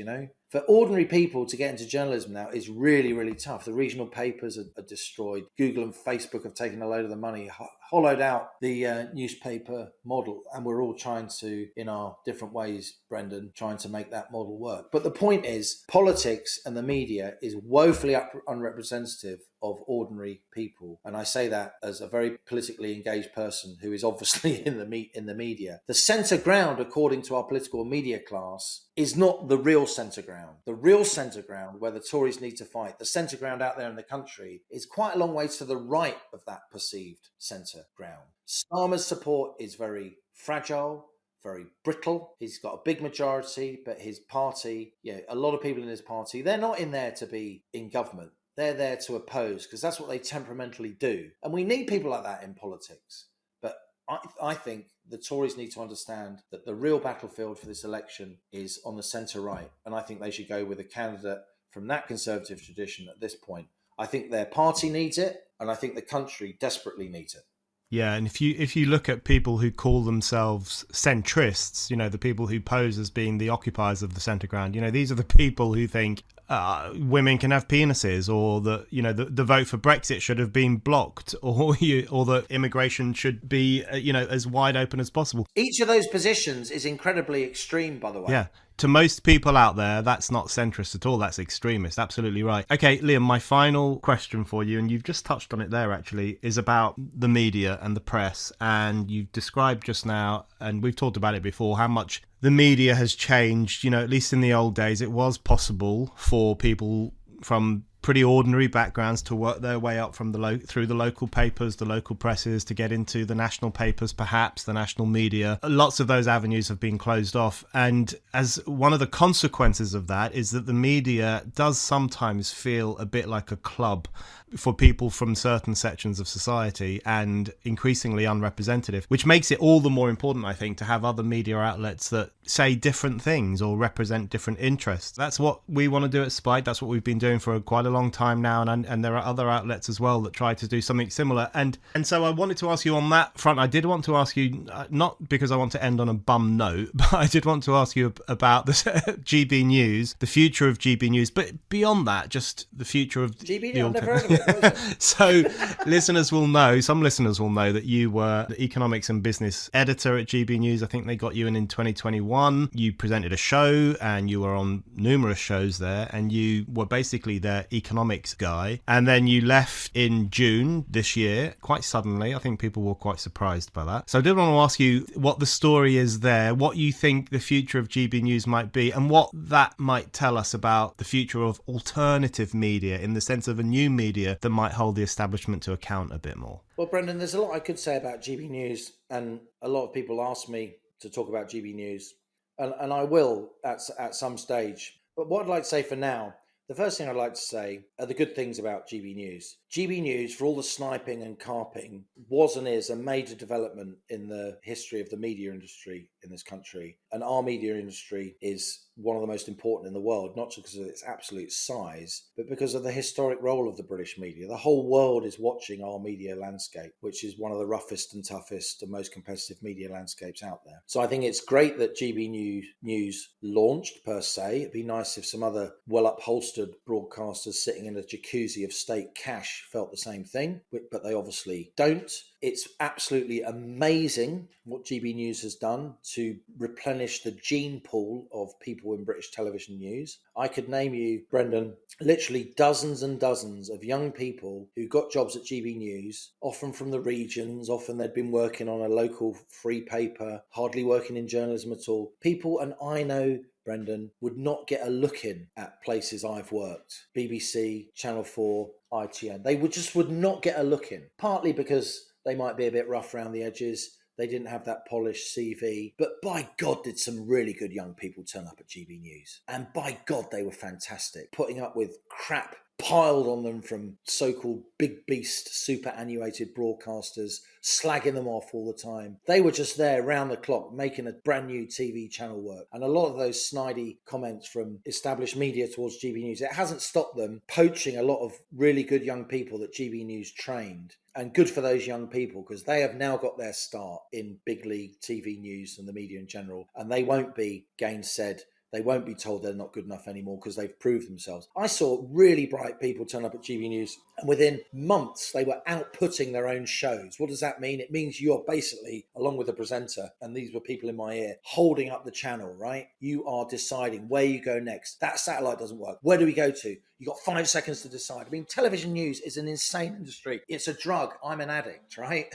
For ordinary people to get into journalism now is really, really tough. The regional papers are destroyed. Google and Facebook have taken a load of the money. hollowed out the newspaper model, and we're all trying to, in our different ways, Brendan, trying to make that model work. But the point is, politics and the media is woefully unrepresentative of ordinary people, and I say that as a very politically engaged person who is obviously in the media. The centre ground, according to our political media class, is not the real centre ground. The real centre ground, where the Tories need to fight, the centre ground out there in the country, is quite a long way to the right of that perceived centre ground. Starmer's support is very fragile, very brittle. He's got a big majority, but his party, a lot of people in his party, they're not in there to be in government. They're there to oppose, because that's what they temperamentally do. And we need people like that in politics. But I think the Tories need to understand that the real battlefield for this election is on the centre-right. And I think they should go with a candidate from that Conservative tradition at this point. I think their party needs it, and I think the country desperately needs it. Yeah, and if you look at people who call themselves centrists, the people who pose as being the occupiers of the centre ground, these are the people who think women can have penises, or that the vote for Brexit should have been blocked, or that immigration should be as wide open as possible. Each of those positions is incredibly extreme, by the way. Yeah. To most people out there, that's not centrist at all. That's extremist. Absolutely right. Okay, Liam, my final question for you, and you've just touched on it there actually, is about the media and the press. And you've described just now, and we've talked about it before, how much the media has changed. At least in the old days, it was possible for people from pretty ordinary backgrounds to work their way up from through the local papers, the local presses, to get into the national papers, perhaps the national media. Lots of those avenues have been closed off, and as one of the consequences of that is that the media does sometimes feel a bit like a club for people from certain sections of society, and increasingly unrepresentative, which makes it all the more important, I think, to have other media outlets that say different things or represent different interests. That's what we want to do at Spike. That's what we've been doing for quite a long time now, and there are other outlets as well that try to do something similar. And so I wanted to ask you on that front. I did want to ask you, not because I want to end on a bum note, but I did want to ask you about the GB News, the future of GB News, but beyond that, just the future of GB News. I've never heard of it. So some listeners will know that you were the economics and business editor at GB News. I think they got you in 2021. You presented a show, and you were on numerous shows there, and you were basically their economics guy. And then you left in June this year, quite suddenly. I think people were quite surprised by that. So I did want to ask you what the story is there, what you think the future of GB News might be, and what that might tell us about the future of alternative media, in the sense of a new media that might hold the establishment to account a bit more. Well, Brendan, there's a lot I could say about GB News, and a lot of people ask me to talk about GB News, and I will at some stage. But what I'd like to say for now, the first thing I'd like to say are the good things about GB News. GB News, for all the sniping and carping, was and is a major development in the history of the media industry in this country. And our media industry is one of the most important in the world, not just because of its absolute size, but because of the historic role of the British media. The whole world is watching our media landscape, which is one of the roughest and toughest and most competitive media landscapes out there. So I think it's great that GB News launched, per se. It'd be nice if some other well-upholstered broadcasters sitting in a jacuzzi of state cash felt the same thing, but they obviously don't. It's absolutely amazing what GB News has done to replenish the gene pool of people in British television news. I could name you, Brendan, literally dozens and dozens of young people who got jobs at GB News, often from the regions, often they'd been working on a local free paper, hardly working in journalism at all. People, and I know, Brendan, would not get a look in at places I've worked. BBC, Channel 4, ITN. They would not get a look in, partly because they might be a bit rough around the edges. They didn't have that polished CV. But by God, did some really good young people turn up at GB News. And by God, they were fantastic, putting up with crap piled on them from so-called big beast superannuated broadcasters, slagging them off all the time. They were just there round the clock making a brand new TV channel work. And a lot of those snidey comments from established media towards GB News, it hasn't stopped them poaching a lot of really good young people that GB News trained. And good for those young people, because they have now got their start in big league TV news and the media in general, and they won't be gainsaid. they won't be told they're not good enough anymore because they've proved themselves. I saw really bright people turn up at GB News, and within months they were outputting their own shows. What does that mean? It means you're basically, along with the presenter, and these were people in my ear, holding up the channel, right? You are deciding where you go next. That satellite doesn't work. Where do we go to? You got 5 seconds to decide. I mean, television news is an insane industry. It's a drug. I'm an addict, right?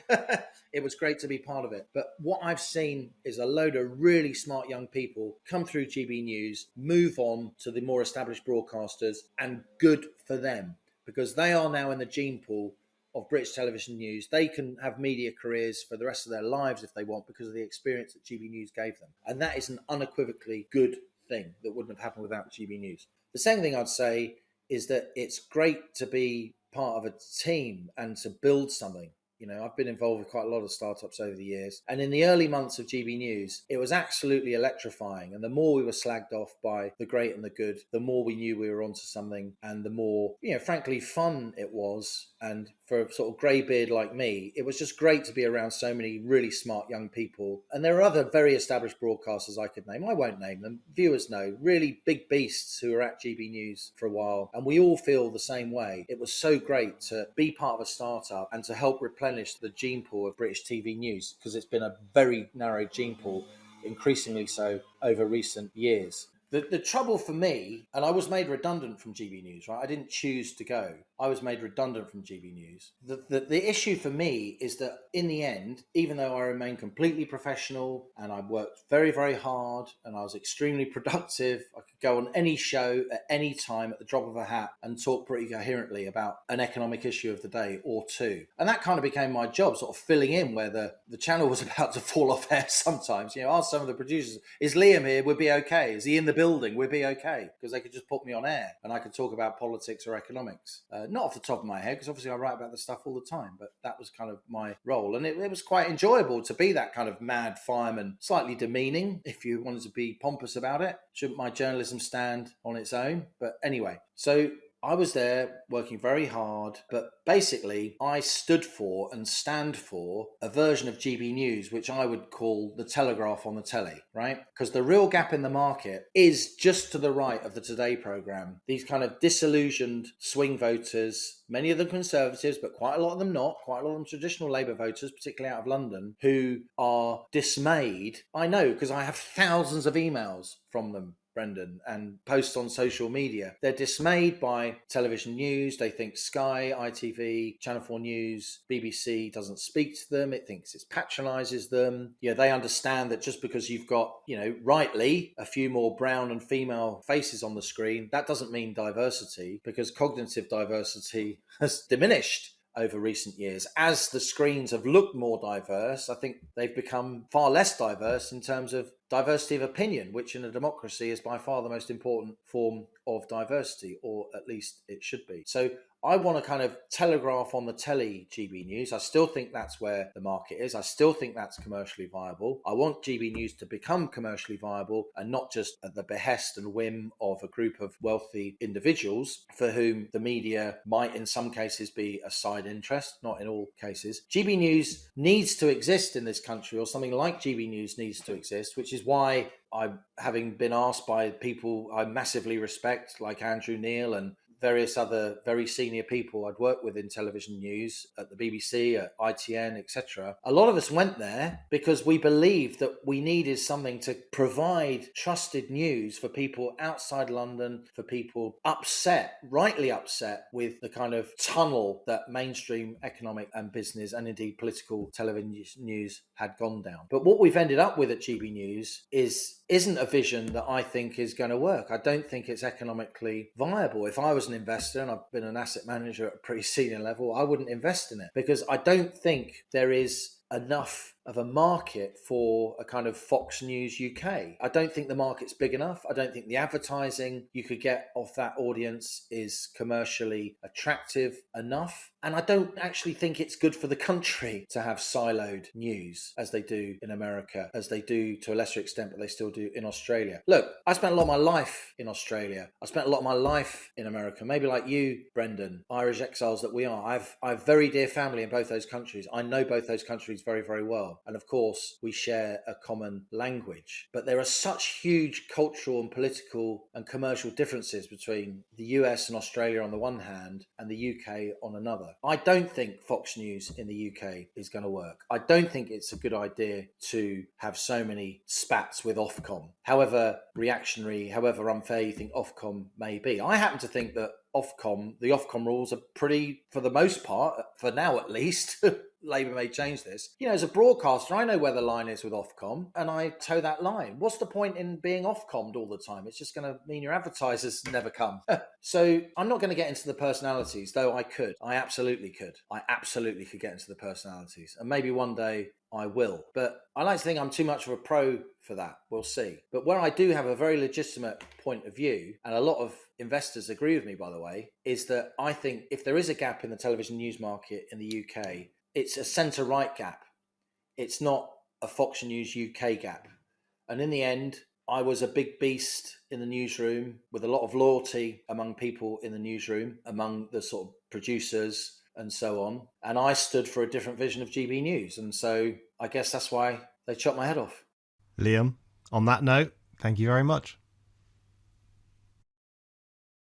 It was great to be part of it. But what I've seen is a load of really smart young people come through GB News, move on to the more established broadcasters, and good for them, because they are now in the gene pool of British television news. They can have media careers for the rest of their lives if they want, because of the experience that GB News gave them. And that is an unequivocally good thing that wouldn't have happened without GB News. The second thing I'd say is that it's great to be part of a team and to build something. You know, I've been involved with quite a lot of startups over the years. And in the early months of GB News, it was absolutely electrifying. And the more we were slagged off by the great and the good, the more we knew we were onto something, and the more, you know, frankly, fun it was. And for a sort of greybeard like me, it was just great to be around so many really smart young people. And there are other very established broadcasters I could name. I won't name them. Viewers know. Really big beasts who are at GB News for a while. And we all feel the same way. It was so great to be part of a startup and to help replenish the gene pool of British TV news, because it's been a very narrow gene pool, increasingly so over recent years. The trouble for me, and I was made redundant from GB News, right? I didn't choose to go. I was made redundant from GB News. The issue for me is that in the end, even though I remained completely professional and I worked very, very hard and I was extremely productive, I could go on any show at any time at the drop of a hat and talk pretty coherently about an economic issue of the day or two. And that kind of became my job, sort of filling in where the channel was about to fall off air sometimes. You know, ask some of the producers, is Liam here? We'd be okay. Is he in the building? We'd be okay. Because they could just put me on air and I could talk about politics or economics. Not off the top of my head, because obviously I write about this stuff all the time, but that was kind of my role. And it was quite enjoyable to be that kind of mad fireman, slightly demeaning if you wanted to be pompous about it. Shouldn't my journalism stand on its own? But anyway, so I was there working very hard, but basically I stood for and stand for a version of GB News, which I would call the Telegraph on the telly, right? Because the real gap in the market is just to the right of the Today programme. These kind of disillusioned swing voters, many of them Conservatives, but quite a lot of them not, quite a lot of them traditional Labour voters, particularly out of London, who are dismayed. I know, because I have thousands of emails from them, Brendan, and posts on social media. They're dismayed by television news. They think Sky, ITV, Channel 4 News, BBC doesn't speak to them. It thinks it patronises them. You know, they understand that just because you've got, you know, rightly a few more brown and female faces on the screen, that doesn't mean diversity, because cognitive diversity has diminished over recent years. As the screens have looked more diverse, I think they've become far less diverse in terms of diversity of opinion, which in a democracy is by far the most important form of diversity, or at least it should be. So I want to kind of telegraph on the telly GB News. I still think that's where the market is. I still think that's commercially viable. I want GB News to become commercially viable and not just at the behest and whim of a group of wealthy individuals for whom the media might in some cases be a side interest, not in all cases. GB News needs to exist in this country, or something like GB News needs to exist, which is why I'm having been asked by people I massively respect, like Andrew Neil and various other very senior people I'd worked with in television news at the BBC, at ITN, etc. A lot of us went there because we believed that we needed something to provide trusted news for people outside London, for people upset, rightly upset, with the kind of tunnel that mainstream economic and business and indeed political television news had gone down. But what we've ended up with at GB News isn't a vision that I think is going to work. I don't think it's economically viable. If I was an investor, and I've been an asset manager at a pretty senior level, I wouldn't invest in it, because I don't think there is enough of a market for a kind of Fox News UK. I don't think the market's big enough. I don't think the advertising you could get off that audience is commercially attractive enough. And I don't actually think it's good for the country to have siloed news as they do in America, as they do to a lesser extent, but they still do in Australia. Look, I spent a lot of my life in Australia. I spent a lot of my life in America, maybe like you, Brendan, Irish exiles that we are. I've very dear family in both those countries. I know both those countries countries very, very well. And of course, we share a common language. But there are such huge cultural and political and commercial differences between the US and Australia on the one hand and the UK on another. I don't think Fox News in the UK is going to work. I don't think it's a good idea to have so many spats with Ofcom, however reactionary, however unfair you think Ofcom may be. I happen to think that the Ofcom rules are pretty, for the most part, for now at least, Labour may change this. As a broadcaster, I know where the line is with Ofcom, and I toe that line. What's the point in being Ofcommed all the time? It's just going to mean your advertisers never come. So I'm not going to get into the personalities, though I could. I absolutely could. I absolutely could get into the personalities. And maybe one day I will. But I like to think I'm too much of a pro for that. We'll see. But where I do have a very legitimate point of view, and a lot of investors agree with me, by the way, is that I think if there is a gap in the television news market in the UK, it's a centre-right gap. It's not a Fox News UK gap. And in the end, I was a big beast in the newsroom with a lot of loyalty among people in the newsroom, among the sort of producers and so on. And I stood for a different vision of GB News. And so I guess that's why they chopped my head off. Liam, on that note, thank you very much.